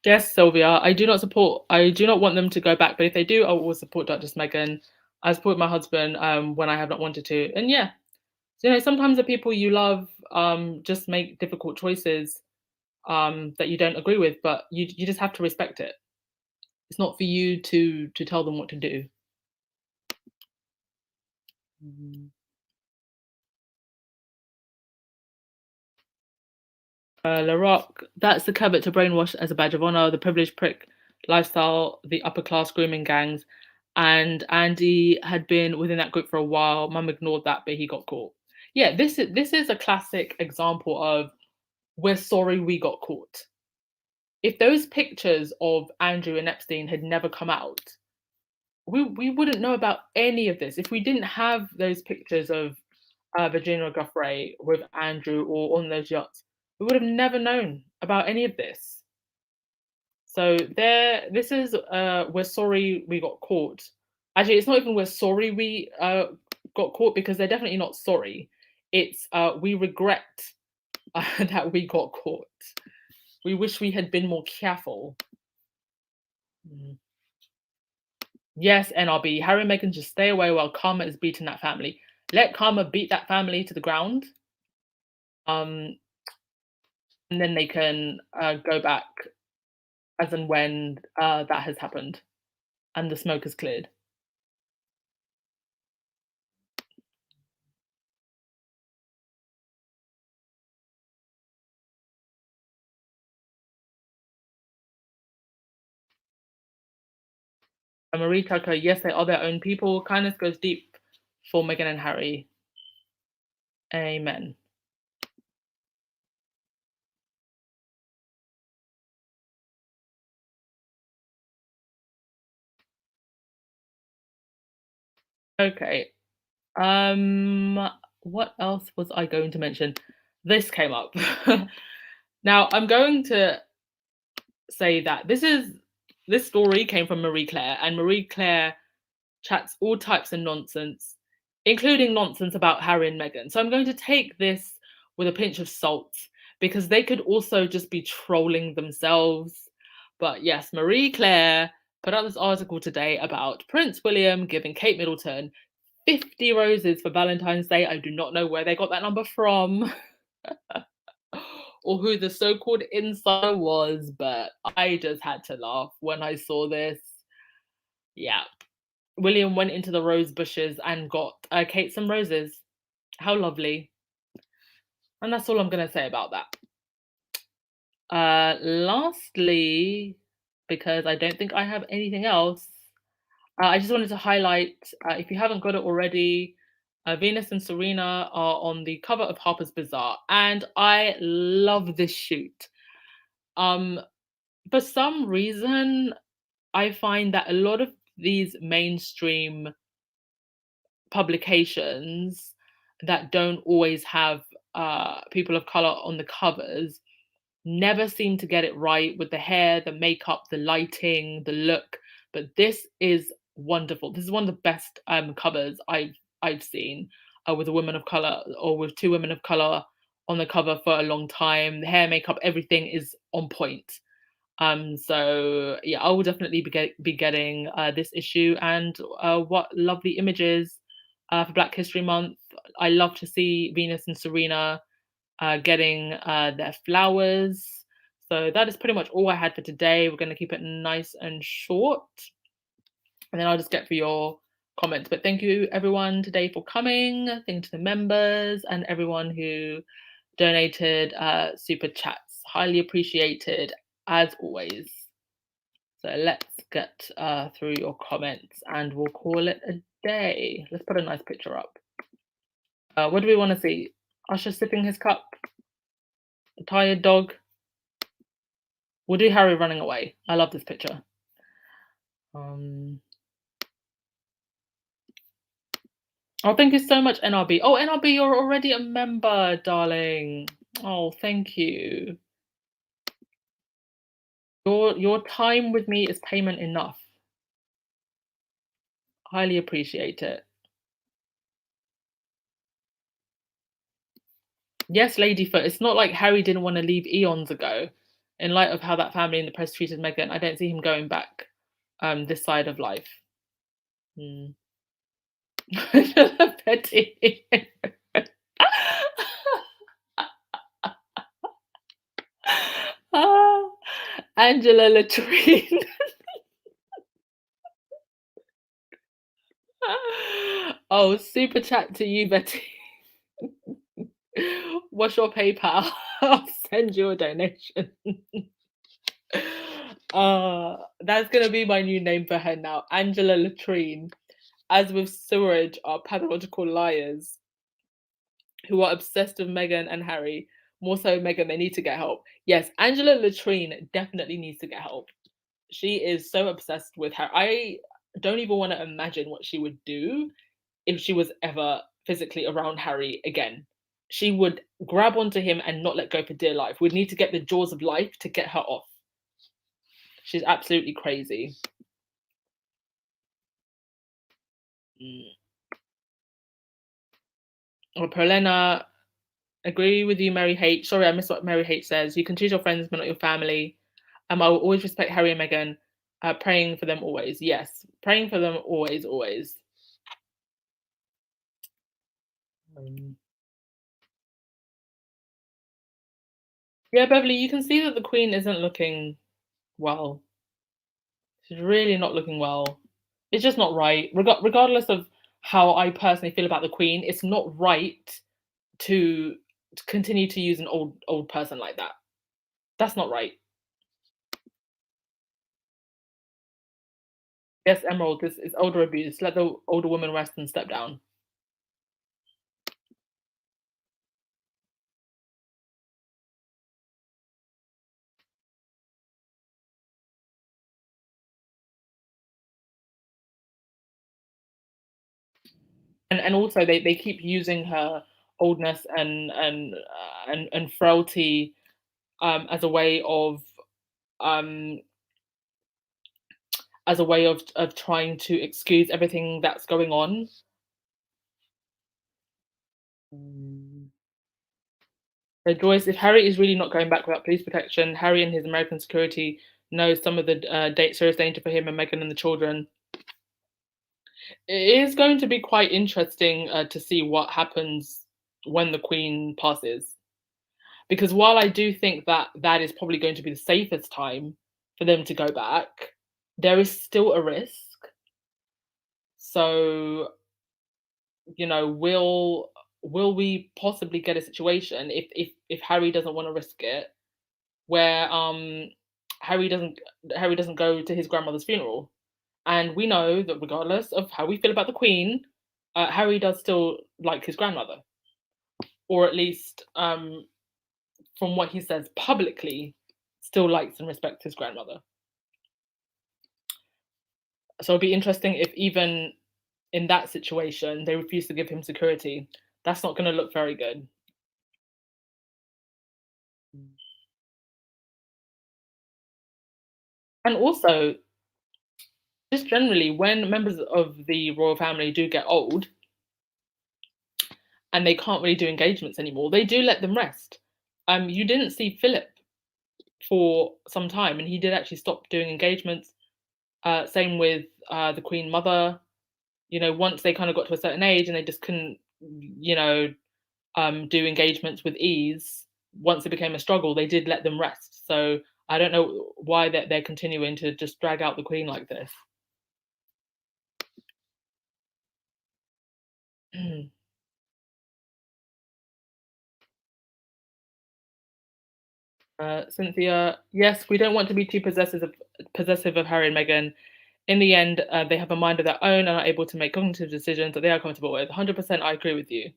yes, Sylvia, I do not want them to go back, but if they do, I will support Duchess Meghan. I support my husband when I have not wanted to. And yeah, so, sometimes the people you love just make difficult choices that you don't agree with, but you just have to respect it. It's not for you to tell them what to do. Mhm. Laroque, that's the covet to brainwash as a badge of honor, the privileged prick lifestyle, the upper class grooming gangs. And Andy had been within that group for a while. Mum ignored that, but he got caught. Yeah, this is a classic example of we're sorry we got caught. If those pictures of Andrew and Epstein had never come out, we wouldn't know about any of this. If we didn't have those pictures of Virginia Guffray with Andrew or on those yachts, we would have never known about any of this. So this is we're sorry we got caught. Actually, it's not even we're sorry we got caught, because they're definitely not sorry. It's we regret that we got caught. We wish we had been more careful. Mm. Yes, NRB. Harry and Meghan just stay away while Karma is beating that family. Let Karma beat that family to the ground. And then they can go back as and when that has happened and the smoke is cleared. And Marie Tucker, yes, they are their own people. Kindness goes deep for Meghan and Harry. Amen. Okay. What else was I going to mention? This came up. Now I'm going to say that this story came from Marie Claire, and Marie Claire chats all types of nonsense, including nonsense about Harry and Meghan. So I'm going to take this with a pinch of salt, because they could also just be trolling themselves. But yes, Marie Claire put out this article today about Prince William giving Kate Middleton 50 roses for Valentine's Day. I do not know where they got that number from or who the so called insider was, but I just had to laugh when I saw this. Yeah. William went into the rose bushes and got Kate some roses. How lovely. And that's all I'm going to say about that. Lastly, because I don't think I have anything else, I just wanted to highlight, if you haven't got it already, Venus and Serena are on the cover of Harpers Bazaar, and I love this shoot. for some reason, I find that a lot of these mainstream publications that don't always have people of color on the covers never seem to get it right with the hair, the makeup, the lighting, the look. But this is wonderful. This is one of the best covers I've seen with a woman of color or with two women of color on the cover for a long time. The hair, makeup, everything is on point. So yeah, I will definitely be getting this issue, and what lovely images for Black History Month. I love to see Venus and Serena getting their flowers. So that is pretty much all I had for today. We're going to keep it nice and short, and then I'll just get for your comments. But thank you everyone today for coming. Thank you to the members and everyone who donated super chats. Highly appreciated as always. So let's get through your comments and we'll call it a day. Let's put a nice picture up. What do we want to see? Usher sipping his cup? A tired dog? We'll do Harry running away. I love this picture. Oh, thank you so much, NRB. Oh, NRB, you're already a member, darling. Oh, thank you. Your time with me is payment enough. Highly appreciate it. Yes, Ladyfoot. It's not like Harry didn't want to leave eons ago. In light of how that family in the press treated Meghan, I don't see him going back this side of life. Petty. Angela Latrine. Oh, super chat to you, Betty. What's your PayPal? I'll send you a donation. That's gonna be my new name for her now, Angela Latrine. As with sewerage, are pathological liars who are obsessed with Meghan and Harry. More so, Meghan, they need to get help. Yes, Angela Latrine definitely needs to get help. She is so obsessed with Harry. I don't even want to imagine what she would do if she was ever physically around Harry again. She would grab onto him and not let go for dear life. We'd need to get the jaws of life to get her off. She's absolutely crazy. Or Perlena, agree with you, Mary H. Sorry, I missed what Mary H says. You can choose your friends, but not your family. I will always respect Harry and Meghan. Praying for them always. Yes, praying for them always, always. Yeah, Beverly, you can see that the Queen isn't looking well. She's really not looking well. It's just not right. Regardless of how I personally feel about the Queen, it's not right to continue to use an old person like that. That's not right. Yes, Emerald, this is older abuse. Let the older woman rest and step down. And also they keep using her oldness and frailty as a way of trying to excuse everything that's going on. So Joyce, if Harry is really not going back without police protection, Harry and his American security knows some of the serious danger for him and Meghan and the children. It is going to be quite interesting to see what happens when the Queen passes. Because while I do think that that is probably going to be the safest time for them to go back, there is still a risk. So, will we possibly get a situation if Harry doesn't want to risk it, where Harry doesn't go to his grandmother's funeral? And we know that regardless of how we feel about the Queen, Harry does still like his grandmother, or at least from what he says publicly, still likes and respects his grandmother. So it'll be interesting if even in that situation they refuse to give him security. That's not going to look very good. And also, just generally, when members of the royal family do get old and they can't really do engagements anymore, they do let them rest. You didn't see Philip for some time, and he did actually stop doing engagements. Same with the Queen Mother. You know, once they kind of got to a certain age and they just couldn't, you know, do engagements with ease, once it became a struggle, they did let them rest. So I don't know why they're continuing to just drag out the Queen like this. Cynthia, yes, we don't want to be too possessive of Harry and Meghan. In the end, they have a mind of their own and are able to make cognitive decisions that they are comfortable with. 100%, I agree with you.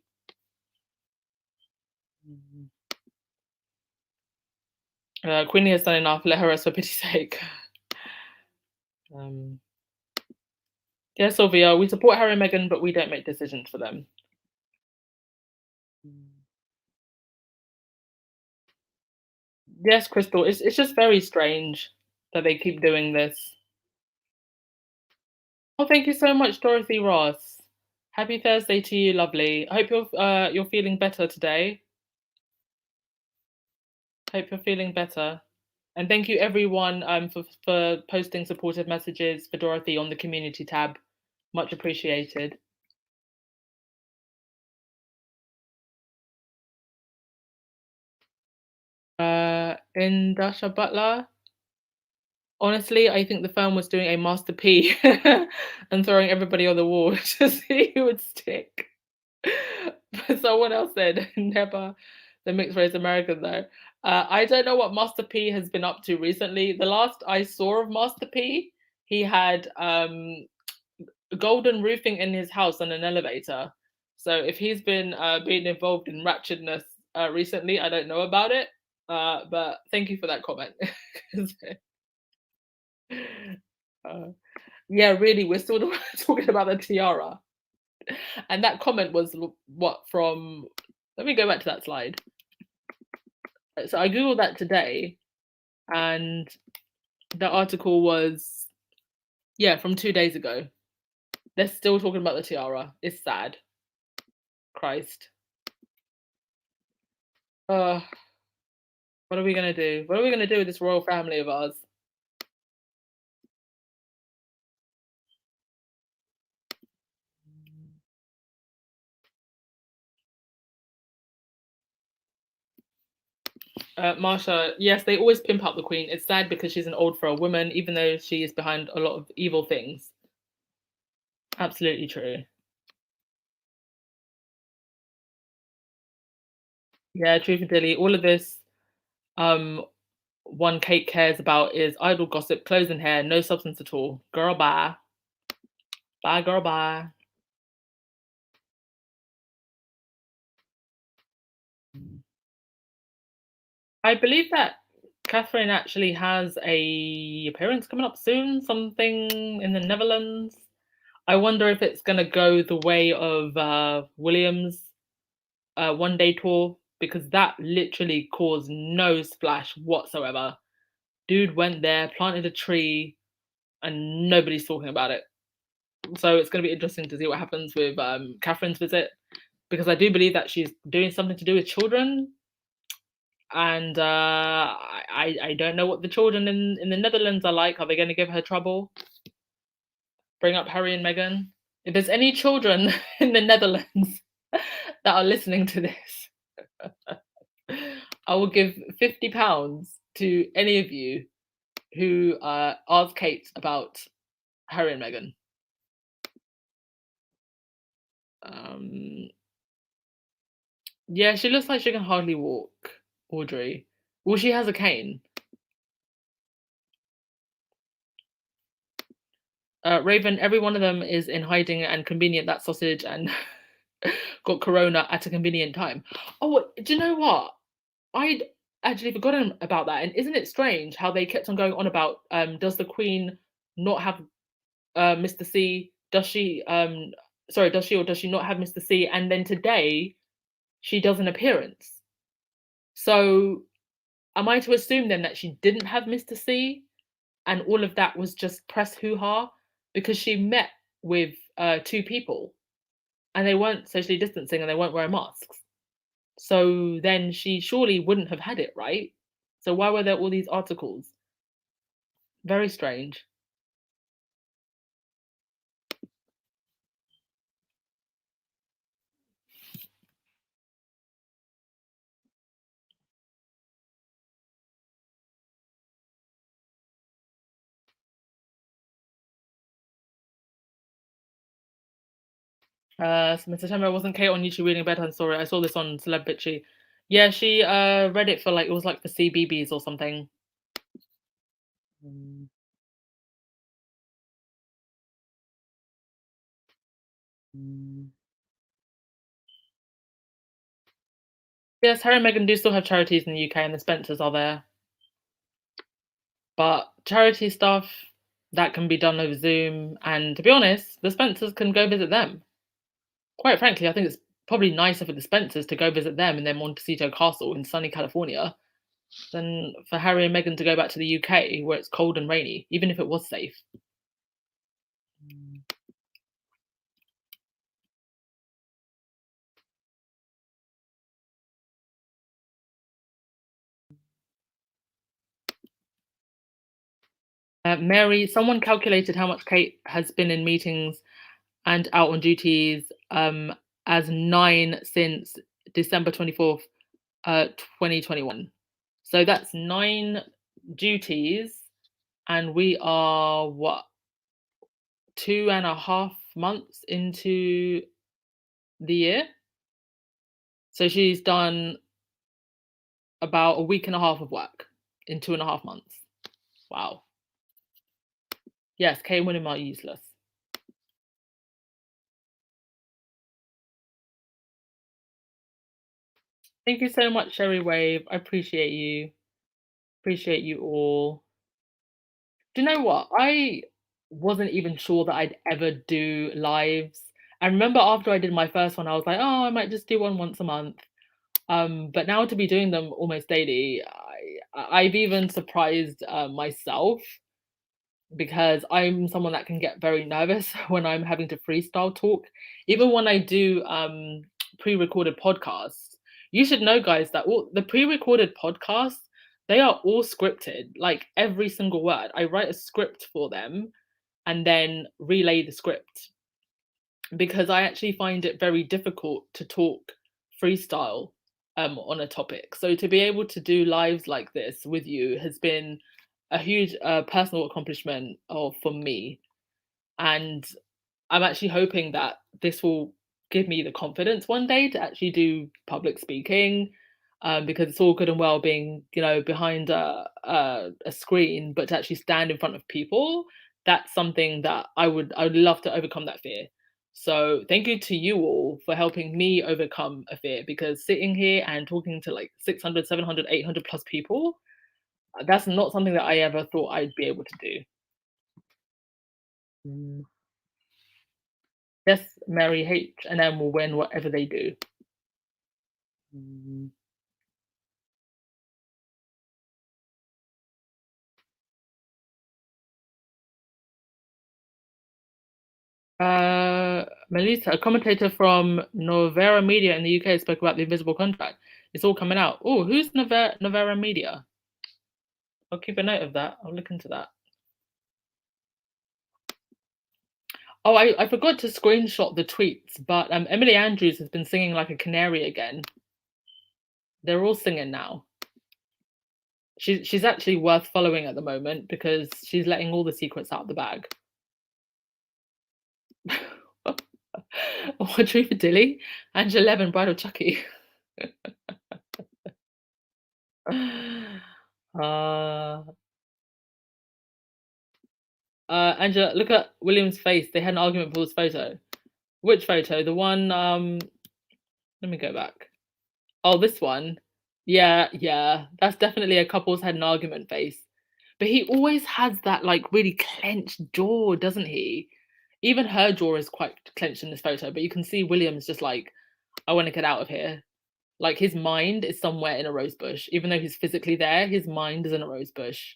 Queenie has done enough. Let her rest for pity's sake. Yeah, Sylvia, we support Harry and Meghan, but we don't make decisions for them. Yes, Crystal, it's just very strange that they keep doing this. Oh, thank you so much, Dorothy Ross. Happy Thursday to you, lovely. I hope you're feeling better today. Hope you're feeling better. And thank you everyone for posting supportive messages for Dorothy on the community tab. Much appreciated. In Dasha Butler, honestly, I think the firm was doing a Master P and throwing everybody on the wall to see who would stick. But someone else said, never the mixed race American though. I don't know what Master P has been up to recently. The last I saw of Master P, he had golden roofing in his house and an elevator. So if he's been being involved in ratchetness recently, I don't know about it. But thank you for that comment. Yeah, really, we're still talking about the tiara. And that comment was what from, let me go back to that slide. So I Googled that today, and the article was, yeah, from 2 days ago. They're still talking about the tiara. It's sad. Christ. What are we going to do? What are we going to do with this royal family of ours? Marsha, yes, they always pimp up the Queen. It's sad because she's an old frail woman, even though she is behind a lot of evil things. Absolutely true. Yeah, truth and dilly. All of this, one Kate cares about is idle gossip, clothes and hair, no substance at all. Girl, bye. Bye, girl, bye. I believe that Catherine actually has a appearance coming up soon, something in the Netherlands. I wonder if it's going to go the way of William's one-day tour, because that literally caused no splash whatsoever. Dude went there, planted a tree, and nobody's talking about it. So it's going to be interesting to see what happens with Catherine's visit, because I do believe that she's doing something to do with children. And I don't know what the children in the Netherlands are like. Are they going to give her trouble? Bring up Harry and Meghan? If there's any children in the Netherlands that are listening to this, I will give £50 to any of you who ask Kate about Harry and Meghan. Yeah, she looks like she can hardly walk, Audrey. Well, she has a cane. Raven, every one of them is in hiding and convenient, that sausage, and got corona at a convenient time. Oh, do you know what? actually forgotten about that. And isn't it strange how they kept on going on about does the Queen not have Mr. C? Does she sorry, does she or does she not have Mr. C? And then today she does an appearance. So am I to assume then that she didn't have Mr. C and all of that was just press hoo-ha? Because she met with two people and they weren't socially distancing and they weren't wearing masks. So then she surely wouldn't have had it, right? So why were there all these articles? Very strange. So Mr. September wasn't Kate on YouTube reading a bedtime story. I saw this on Celeb Bitchy. Yeah, she read it for like it was like for CBBS or something. Mm. Mm. Yes, Harry and Meghan do still have charities in the UK, and the Spencers are there. But charity stuff that can be done over Zoom, and to be honest, the Spencers can go visit them. Quite frankly, I think it's probably nicer for the Spencers to go visit them in their Montecito Castle in sunny California than for Harry and Meghan to go back to the UK where it's cold and rainy, even if it was safe. Mary, someone calculated how much Kate has been in meetings and out on duties as 9 since December 24th, 2021. So that's 9 duties, and we are what, 2.5 months into the year? So she's done about a week and a half of work in 2.5 months. Wow. Yes, Kate and William are useless. Thank you so much, Sherry Wave. I appreciate you. Appreciate you all. Do you know what? I wasn't even sure that I'd ever do lives. I remember after I did my first one, I was like, oh, I might just do one once a month. But now to be doing them almost daily, I've even surprised myself because I'm someone that can get very nervous when I'm having to freestyle talk. Even when I do pre-recorded podcasts, you should know, guys, that all the pre-recorded podcasts, they are all scripted, like every single word. I write a script for them and then relay the script because I actually find it very difficult to talk freestyle on a topic. So to be able to do lives like this with you has been a huge personal accomplishment for me. And I'm actually hoping that this will give me the confidence one day to actually do public speaking, because it's all good and well being, behind a screen, but to actually stand in front of people, that's something that I would love to overcome that fear. So thank you to you all for helping me overcome a fear, because sitting here and talking to like 600, 700, 800 plus people, that's not something that I ever thought I'd be able to do. Mm. Yes, Mary H&M will win whatever they do. Mm. Melissa, a commentator from Novera Media in the UK, spoke about the invisible contract. It's all coming out. Oh, who's Novera Media? I'll keep a note of that. I'll look into that. Oh, I forgot to screenshot the tweets, but Emily Andrews has been singing like a canary again. They're all singing now. She's actually worth following at the moment because she's letting all the secrets out of the bag. Audrey for Dilly, Angela Levin, Bridal Chucky. Angela, look at William's face. They had an argument for this photo. Which photo? The one, let me go back. Oh, this one. Yeah, yeah. That's definitely a couple's had an argument face. But he always has that like really clenched jaw, doesn't he? Even her jaw is quite clenched in this photo, but you can see William's just like, I want to get out of here. Like his mind is somewhere in a rose bush. Even though he's physically there, his mind is in a rose bush.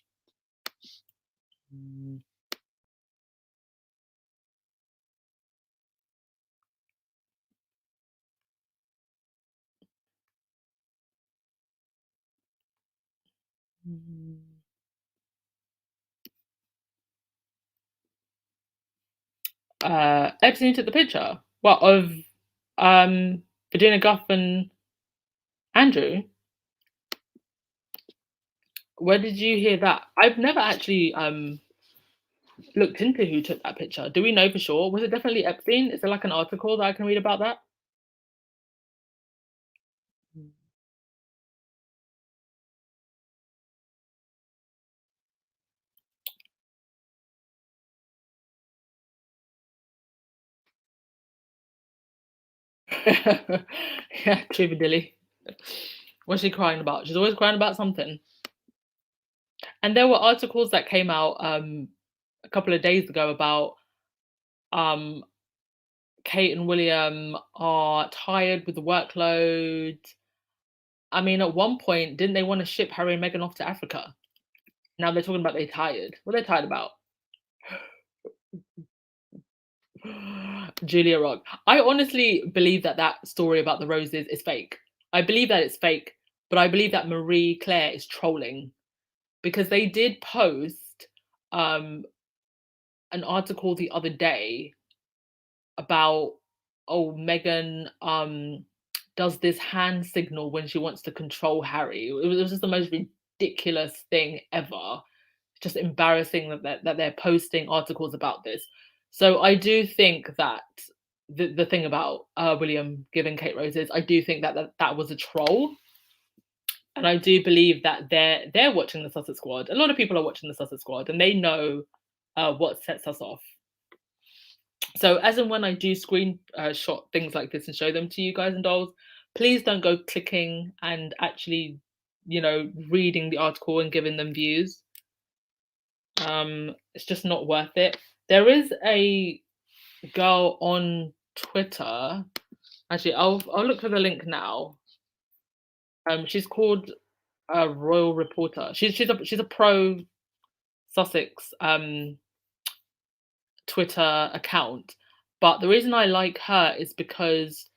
Mm. Mm. Epstein took the picture. What of Virginia Guff and Andrew? Where did you hear that? I've never actually looked into who took that picture. Do we know for sure? Was it definitely Epstein? Is there like an article that I can read about that? Yeah, Dilly. What's she crying about? She's always crying about something. And there were articles that came out a couple of days ago about um Kate and William are tired with the workload. I mean, at one point, didn't they want to ship Harry and Meghan off to Africa? Now they're talking about they're tired. What are they tired about? Julia Rock. I honestly believe that that story about the roses is fake. I believe that it's fake, but I believe that Marie Claire is trolling because they did post um, an article the other day about, oh, Meghan does this hand signal when she wants to control Harry. It was just the most ridiculous thing ever. Just embarrassing that they're posting articles about this. So I do think that the thing about William giving Kate roses, I do think that was a troll, and I do believe that they're watching the Sussex Squad. A lot of people are watching the Sussex Squad, and they know what sets us off. So as and when I do screen shot things like this and show them to you guys and dolls, please don't go clicking and actually, reading the article and giving them views. It's just not worth it. There is a girl on Twitter. Actually, I'll look for the link now. She's called a Royal Reporter. She's a pro Sussex Twitter account. But the reason I like her is because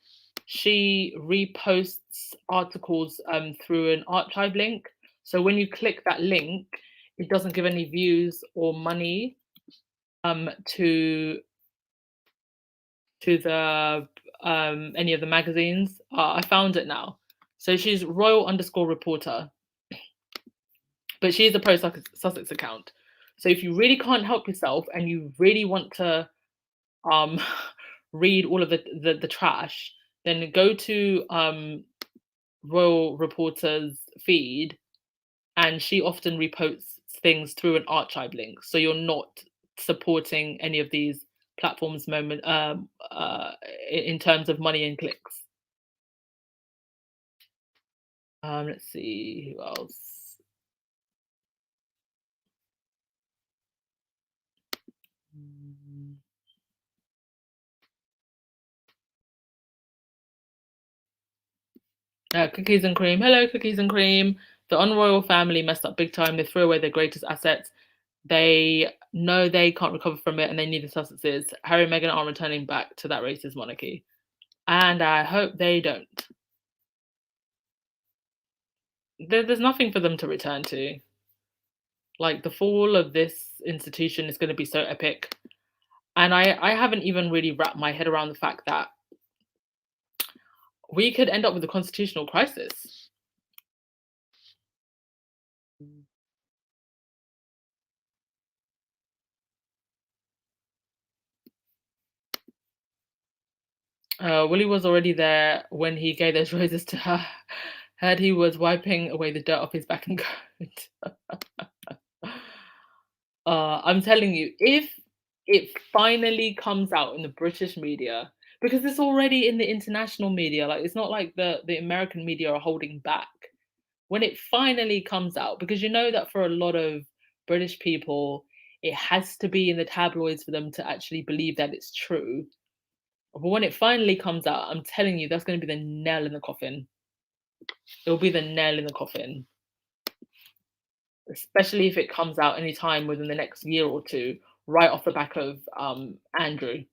she reposts articles through an archive link. So when you click that link, it doesn't give any views or money to the any of the magazines. I found it now. So she's Royal_Reporter, but she's a pro Sussex account. So if you really can't help yourself and you really want to um read all of the trash, then go to Royal Reporter's feed, and she often reposts things through an archive link, so you're not supporting any of these platforms in terms of money and clicks. Let's see who else. Cookies and Cream. Hello, Cookies and Cream. The unroyal family messed up big time. They threw away their greatest assets. They know they can't recover from it, and they need the Sussexes. Harry and Meghan aren't returning back to that racist monarchy, and I hope they don't. There's nothing for them to return to. Like, the fall of this institution is going to be so epic, and I haven't even really wrapped my head around the fact that we could end up with a constitutional crisis. Willie was already there when he gave those roses to her. Heard he was wiping away the dirt off his back and coat. I'm telling you, if it finally comes out in the British media, because it's already in the international media, like it's not like the American media are holding back. when it finally comes out, because you know that for a lot of British people, it has to be in the tabloids for them to actually believe that it's true. But when it finally comes out, I'm telling you, that's going to be the nail in the coffin. It'll be the nail in the coffin, especially if it comes out anytime within the next year or two, right off the back of Andrew.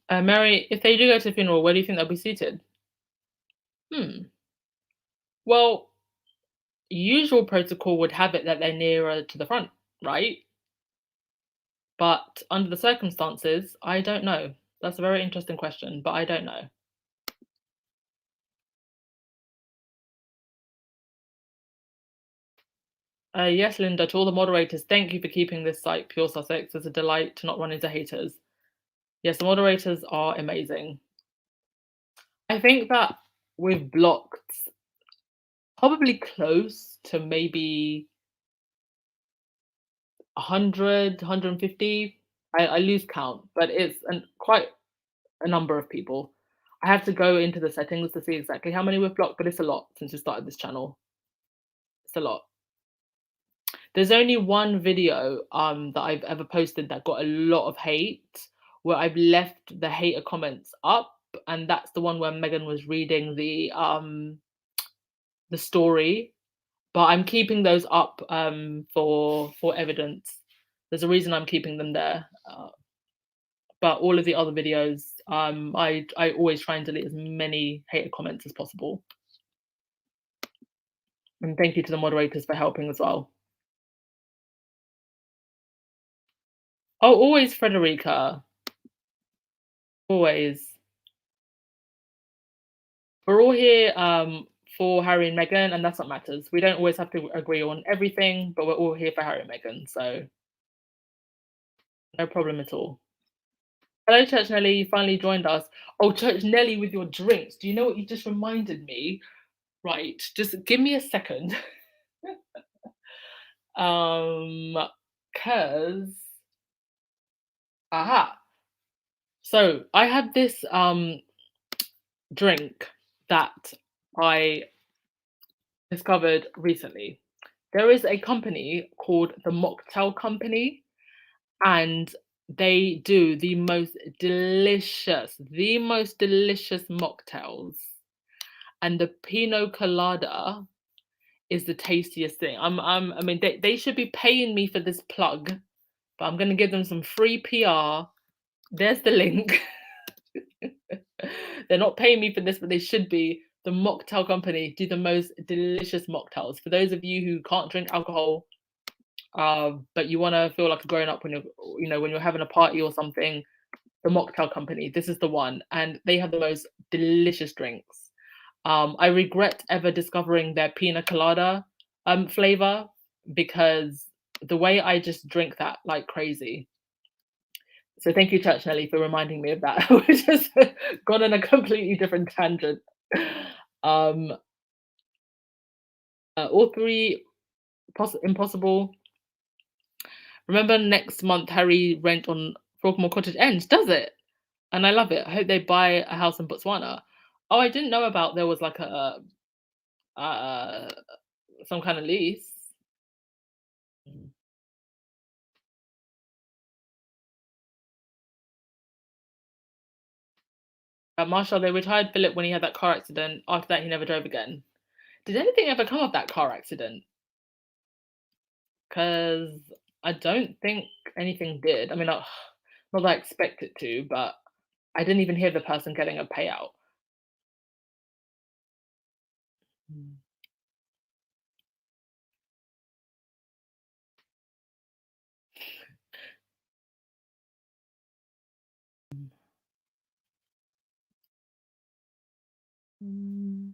Mary, if they do go to the funeral, where do you think they'll be seated? Hmm. Well, usual protocol would have it that they're nearer to the front, right? But under the circumstances, I don't know. That's a very interesting question, but I don't know. Yes, Linda, to all the moderators, thank you for keeping this site pure Sussex. It's a delight to not run into haters. Yes, the moderators are amazing. I think that we've blocked probably close to maybe 100, 150. I lose count, but it's quite a number of people. I have to go into the settings to see exactly how many we've blocked, but it's a lot since we started this channel. It's a lot. There's only one video that I've ever posted that got a lot of hate, where I've left the hater comments up, and that's the one where Megan was reading the story. But I'm keeping those up for evidence. There's a reason I'm keeping them there. But all of the other videos, I always try and delete as many hater comments as possible. And thank you to the moderators for helping as well. Oh, always Frederica. Always. We're all here for Harry and Meghan, and that's what matters. We don't always have to agree on everything, but we're all here for Harry and Meghan, so no problem at all. Hello, Church Nelly. You finally joined us. Oh, Church Nelly with your drinks. Do you know what you just reminded me? Right, just give me a second. Cause aha. So I had this drink that I discovered recently. There is a company called the Mocktail Company, and they do the most delicious mocktails. And the Pinot Colada is the tastiest thing. I mean, they should be paying me for this plug, but I'm gonna give them some free PR. There's the link. They're not paying me for this, but they should be. The Mocktail Company do the most delicious mocktails. For those of you who can't drink alcohol, but you want to feel like a grown up when when you're having a party or something, the Mocktail Company, this is the one, and they have the most delicious drinks. I regret ever discovering their Pina Colada flavor, because the way I just drink that like crazy. So thank you, Church Nelly, for reminding me of that. We just gone on a completely different tangent. Um, all three impossible. Remember next month Harry rent on Frogmore Cottage ends, does it? And I love it. I hope they buy a house in Botswana. Oh, I didn't know about there was like a uh, some kind of lease. Mm. Marshall, they retired Philip when he had that car accident. After that, he never drove again. Did anything ever come of that car accident? Because I don't think anything did. I mean, not that I expect it to, but I didn't even hear the person getting a payout. Mm. Mm.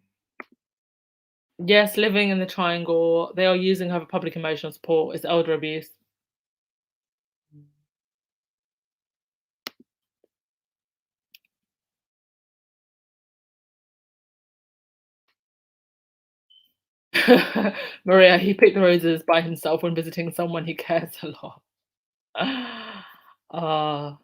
Yes, living in the triangle. They are using her for public emotional support. It's elder abuse. Maria, he picked the roses by himself when visiting someone he cares a lot. Uh,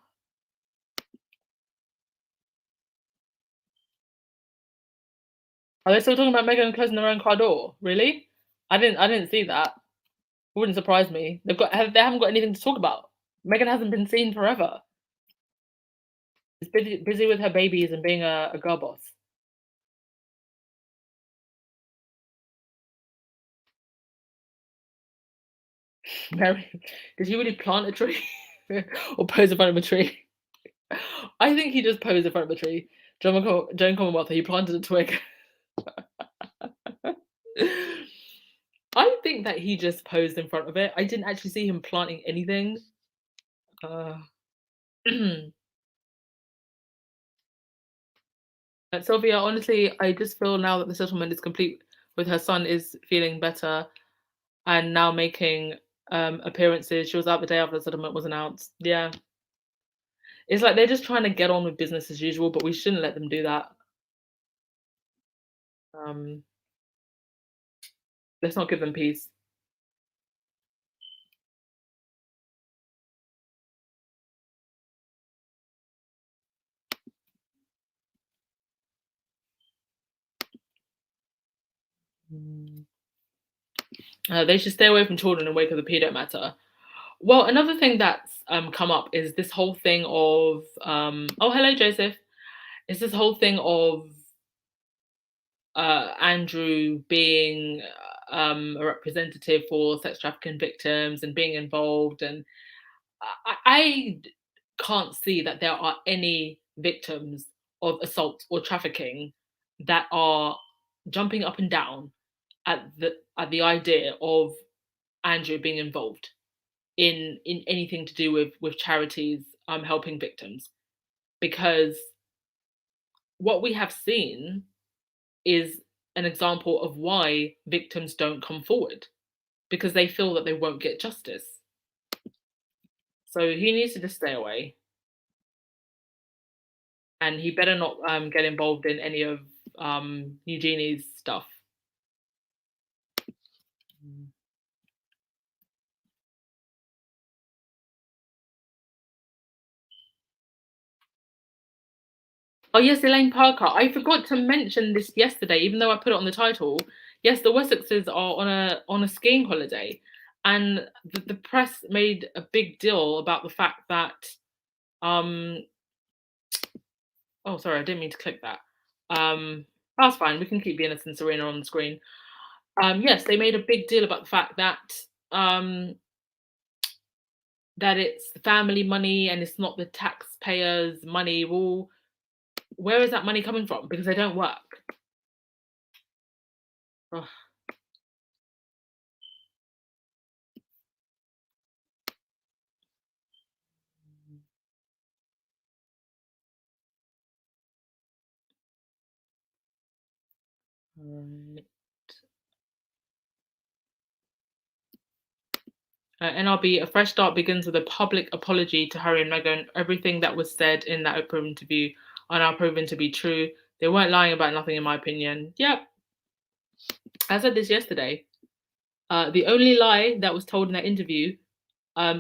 are they still talking about Meghan closing their own car door? Really? I didn't see that. Wouldn't surprise me. They haven't got anything to talk about. Meghan hasn't been seen forever. She's busy with her babies and being a girl boss. Mary, did he really plant a tree or pose in front of a tree? I think he just posed in front of a tree. Joan Commonwealth, he planted a twig. I think that he just posed in front of it. I didn't actually see him planting anything. Uh, Sylvia, honestly, I just feel now that the settlement is complete with her son is feeling better and now making appearances. She was out the day after the settlement was announced. Yeah. It's like they're just trying to get on with business as usual, but we shouldn't let them do that. Um, let's not give them peace. Mm. They should stay away from children in wake of the pedo matter. Well, another thing that's come up is this whole thing of oh, hello Joseph. It's this whole thing of Andrew being a representative for sex trafficking victims and being involved, and I can't see that there are any victims of assault or trafficking that are jumping up and down at the idea of Andrew being involved in anything to do with charities helping victims, because what we have seen is an example of why victims don't come forward because they feel that they won't get justice. So he needs to just stay away, and he better not get involved in any of Eugenie's stuff. Mm. Oh yes, Elaine Parker. I forgot to mention this yesterday, even though I put it on the title. Yes, the Wessexes are on a skiing holiday, and the press made a big deal about the fact that um oh sorry, I didn't mean to click that. That's fine. We can keep Venus and Serena on the screen. Yes, they made a big deal about the fact um that it's family money and it's not the taxpayers' money. Well, where is that money coming from? Because they don't work. Ugh. Right. NRB, a fresh start begins with a public apology to Harry and Meghan. Everything that was said in that Oprah interview are now proven to be true. They weren't lying about nothing, in my opinion. Yep, I said this yesterday. The only lie that was told in that interview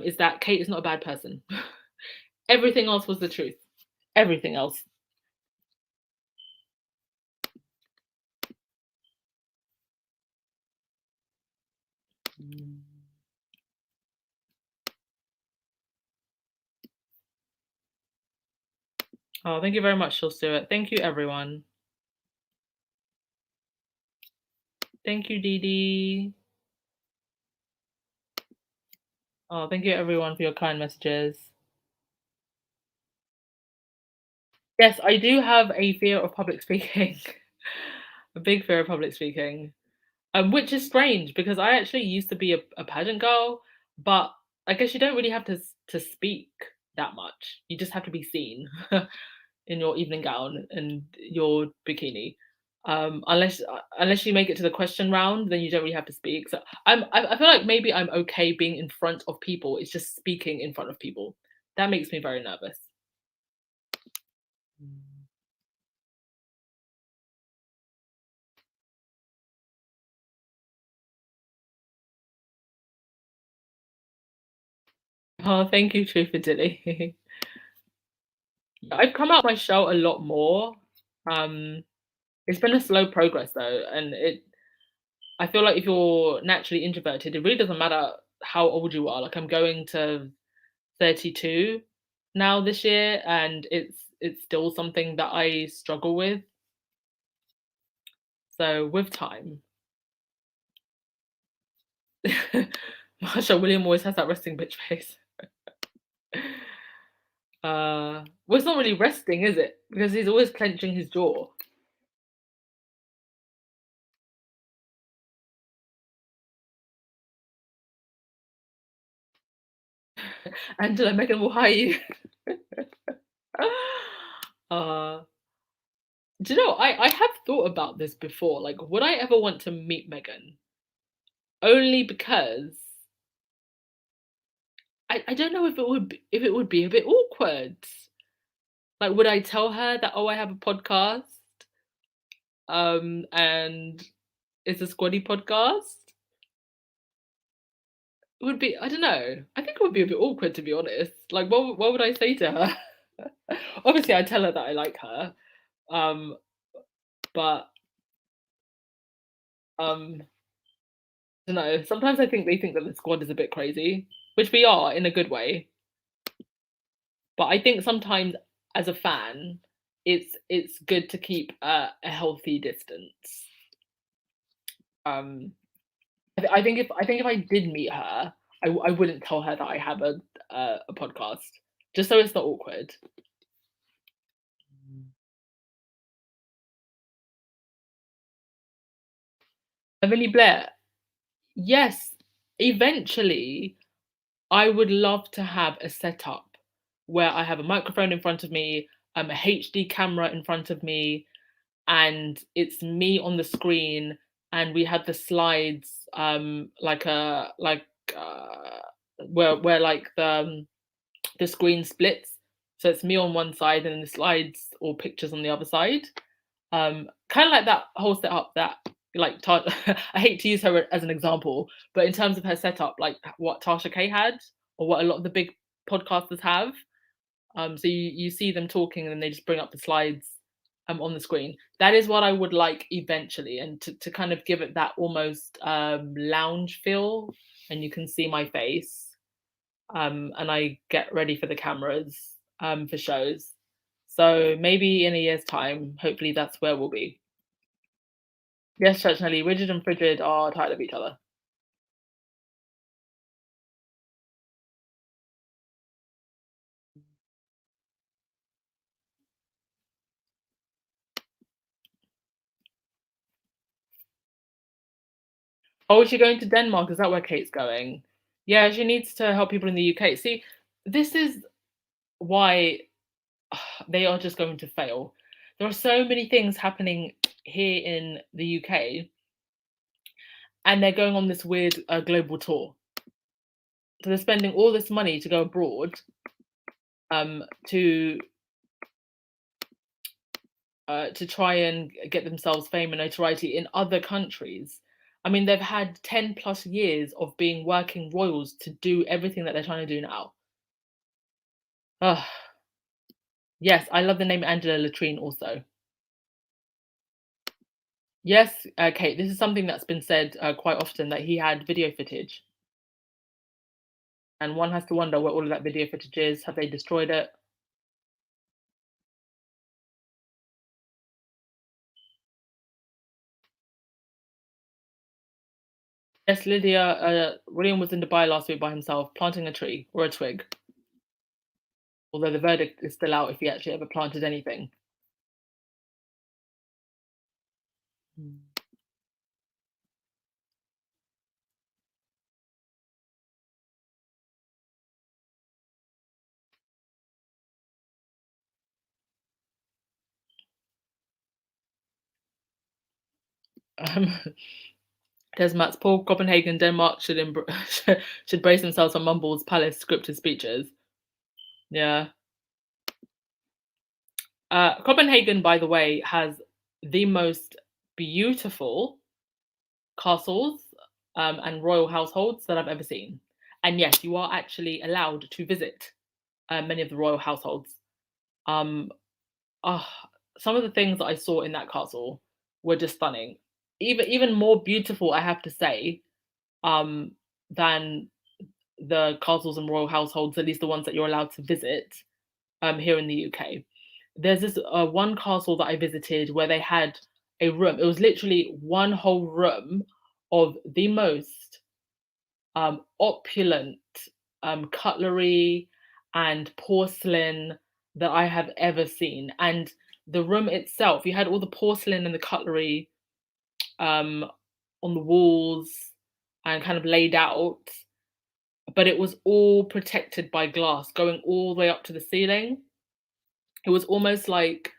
is that Kate is not a bad person. Everything else was the truth. Everything else. Mm. Oh, thank you very much, Phil Stewart. Thank you, everyone. Thank you, Dee Dee. Oh, thank you, everyone, for your kind messages. Yes, I do have a fear of public speaking, a big fear of public speaking, which is strange because I actually used to be a pageant girl, but I guess you don't really have to speak that much. You just have to be seen in your evening gown and your bikini. Unless you make it to the question round, then you don't really have to speak. So I feel like maybe I'm okay being in front of people. It's just speaking in front of people that makes me very nervous. Mm. Oh, thank you, Truth for Dilly. I've come out my shell a lot more. Um, it's been a slow progress though, and I feel like if you're naturally introverted, it really doesn't matter how old you are. Like I'm going to 32 now this year, and it's still something that I struggle with. So with time, Marsha William always has that resting bitch face. Well, it's not really resting, is it? Because he's always clenching his jaw. Angela, Megan will hire you. uh, do you know, I have thought about this before. Like, would I ever want to meet Megan? Only because I don't know if it would be a bit awkward. Like, would I tell her that, oh, I have a podcast? And it's a squaddy podcast? It would be, I don't know. I think it would be a bit awkward, to be honest. Like, what would I say to her? Obviously, I tell her that I like her. Um, but I don't know. Sometimes I think they think that the squad is a bit crazy, which we are in a good way. But I think sometimes as a fan, it's good to keep a healthy distance. I think if I did meet her, I wouldn't tell her that I have a podcast, just so it's not awkward. Emily Blair, yes, eventually I would love to have a setup where I have a microphone in front of me, a HD camera in front of me, and it's me on the screen, and we have the slides, uh, where like the screen splits, so it's me on one side and the slides or pictures on the other side. Kind of like that whole setup that like I hate to use her as an example, but in terms of her setup, like what Tasha K had or what a lot of the big podcasters have. So you see them talking and then they just bring up the slides on the screen. That is what I would like eventually, and to kind of give it that almost lounge feel, and you can see my face, and I get ready for the cameras for shows. So maybe in a year's time, hopefully that's where we'll be. Yes, Church Nelly, rigid and frigid are tired of each other. Oh, is she going to Denmark? Is that where Kate's going? Yeah, she needs to help people in the UK. See, this is why they are just going to fail. There are so many things happening here in the UK, and they're going on this weird global tour. So they're spending all this money to go abroad, to try and get themselves fame and notoriety in other countries. I mean, they've had 10 plus years of being working royals to do everything that they're trying to do now. Yes, I love the name Angela Latrine also. Yes, Kate, this is something that's been said quite often, that he had video footage. And one has to wonder where all of that video footage is. Have they destroyed it? Yes, Lydia, William was in Dubai last week by himself, planting a tree or a twig. Although the verdict is still out if he actually ever planted anything. Um, There's Matt's Paul Copenhagen, Denmark should brace themselves on Mumble's palace scripted speeches. Yeah. Copenhagen, by the way, has the most beautiful castles and royal households that I've ever seen. And yes, you are actually allowed to visit many of the royal households. Um, ah, some of the things that I saw in that castle were just stunning. Even more beautiful, I have to say, um, than the castles and royal households, at least the ones that you're allowed to visit here in the UK. There's this one castle that I visited where they had a room. It was literally one whole room of the most opulent cutlery and porcelain that I have ever seen. And the room itself, you had all the porcelain and the cutlery um, on the walls and kind of laid out, but it was all protected by glass going all the way up to the ceiling. It was almost like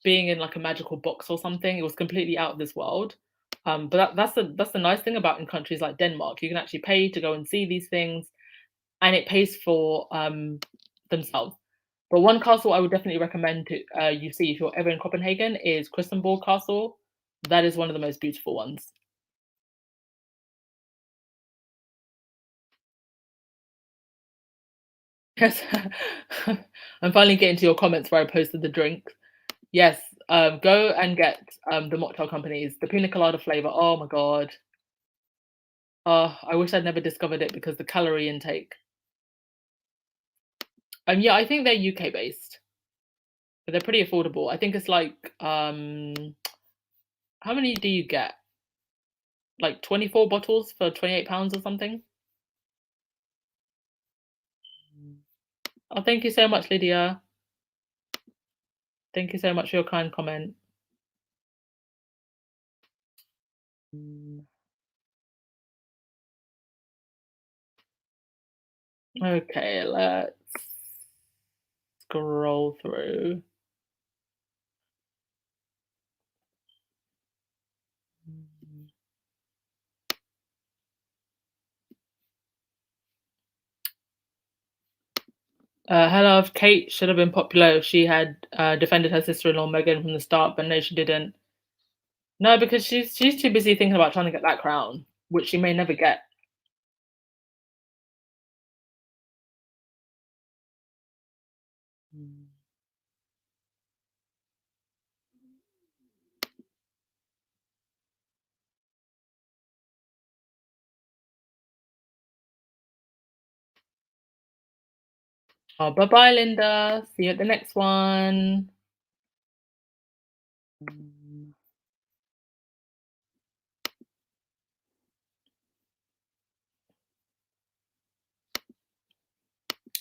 being in like a magical box or something. It was completely out of this world. But that's the nice thing about in countries like Denmark. You can actually pay to go and see these things, and it pays for themselves. But one castle I would definitely recommend to you see if you're ever in Copenhagen is Christiansborg Castle. That is one of the most beautiful ones. Yes, I'm finally getting to your comments where I posted the drink. Yes, go and get the mocktail companies, the pina colada flavor. Oh my god. Oh, I wish I'd never discovered it because the calorie intake. Yeah, I think they're UK based, but they're pretty affordable. I think it's like how many do you get? Like 24 bottles for £28 or something. Oh, thank you so much, Lydia. Thank you so much for your kind comment. Okay, let's scroll through. Hello, Kate should have been popular if she had defended her sister-in-law Megan from the start, but no, she didn't. No, because she's too busy thinking about trying to get that crown, which she may never get. Oh, bye bye, Linda. See you at the next one.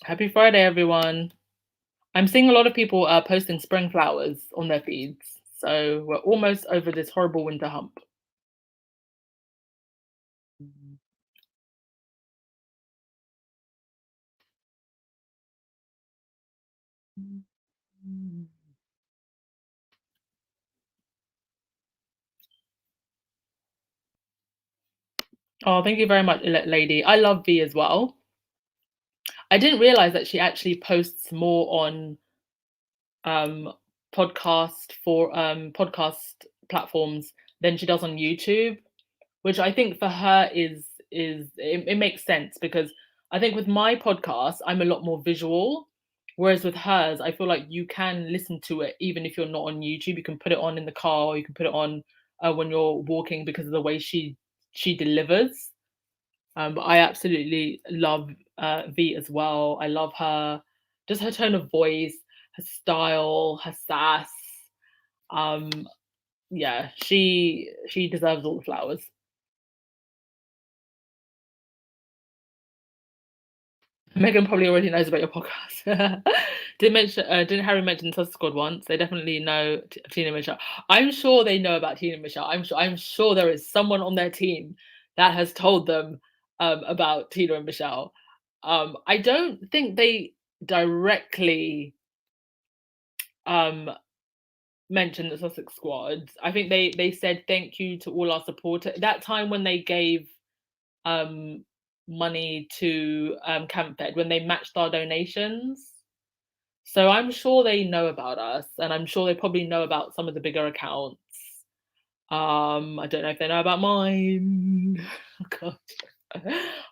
Happy Friday, everyone. I'm seeing a lot of people posting spring flowers on their feeds. So we're almost over this horrible winter hump. Oh, thank you very much, lady. I love V as well. I didn't realize that she actually posts more on um, podcast platforms than she does on YouTube, which I think for her it makes sense because I think with my podcast I'm a lot more visual, whereas with hers I feel like you can listen to it even if you're not on YouTube. You can put it on in the car, or you can put it on when you're walking because of the way she delivers. But I absolutely love V as well. I love her, just her tone of voice, her style, her sass. Um, yeah, she deserves all the flowers. Megan probably already knows about your podcast. Didn't Harry mention Sus Squad once? They definitely know Tina and Michelle. I'm sure they know about Tina and Michelle. I'm sure there is someone on their team that has told them about Tina and Michelle. I don't think they directly um, mentioned the Sussex Squad. I think they said thank you to all our supporters. That time when they gave um, money to Camp Fed, when they matched our donations. So I'm sure they know about us, and I'm sure they probably know about some of the bigger accounts. I don't know if they know about mine. God.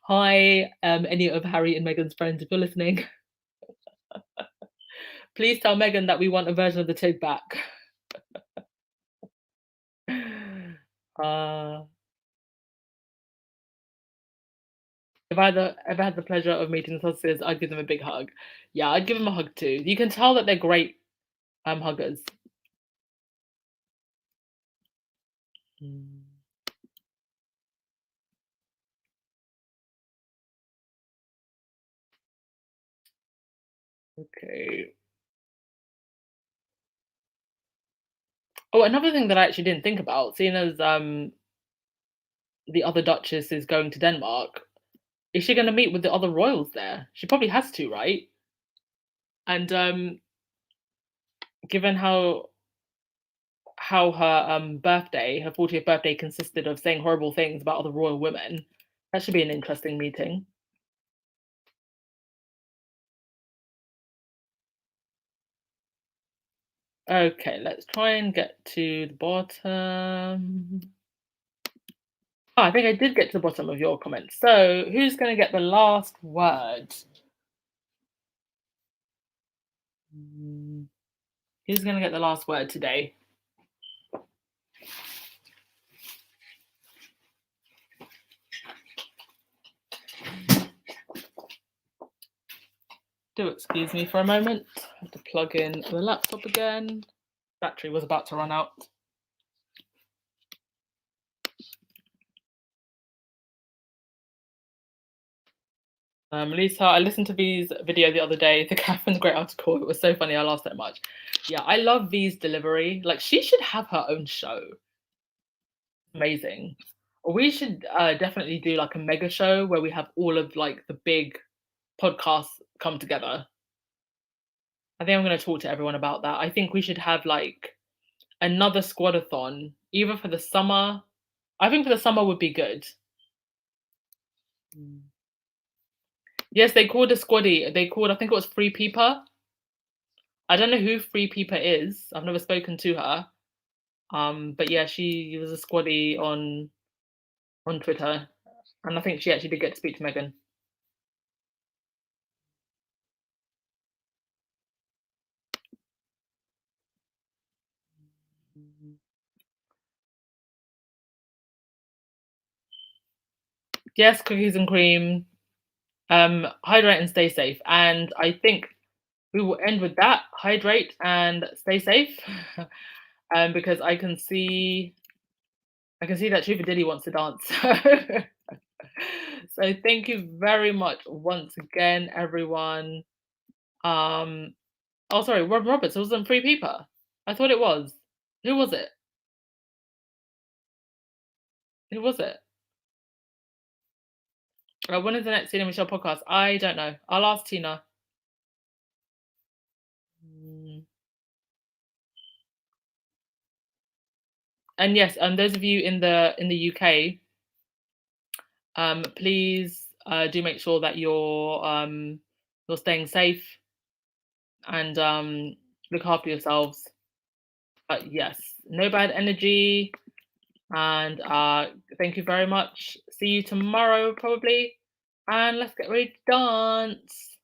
Hi, any of Harry and Meghan's friends, if you're listening, please tell Meghan that we want a version of the Tig back. Uh, if I ever had the pleasure of meeting the sausages, I'd give them a big hug. Yeah, I'd give them a hug too. You can tell that they're great huggers. Mm. Okay. Oh, another thing that I actually didn't think about, seeing as the other Duchess is going to Denmark, is she going to meet with the other royals there? She probably has to, right? And given how her birthday, her 40th birthday, consisted of saying horrible things about other royal women, that should be an interesting meeting. Okay, let's try and get to the bottom. Oh, I think I did get to the bottom of your comments. So, who's going to get the last word? Who's going to get the last word today? Do excuse me for a moment. I have to plug in the laptop again. Battery was about to run out. Lisa, I listened to V's video the other day, the Catherine's great article. It was so funny. I laughed so much. Yeah, I love V's delivery. Like, she should have her own show. Amazing. We should definitely do like a mega show where we have all of like the big podcasts come together. I think I'm going to talk to everyone about that. I think we should have like another squadathon, either for the summer. I think for the summer would be good. Yes, they called a squaddy. They called, I think it was Free Peeper. I don't know who Free Peeper is. I've never spoken to her. But yeah, she was a squaddy on Twitter, and I think she actually did get to speak to Meghan. Yes, cookies and cream. Hydrate and stay safe. And I think we will end with that. Hydrate and stay safe. Because I can see that Trooper Diddy wants to dance. So thank you very much once again, everyone. Oh sorry, Rob Roberts, it wasn't Free Peeper. I thought it was. Who was it? Who was it? When is the next Tina Michelle podcast? I don't know. I'll ask Tina. And yes, those of you in the UK, please do make sure that you're staying safe and look after yourselves. But yes, no bad energy, and thank you very much. See you tomorrow probably, and let's get ready to dance.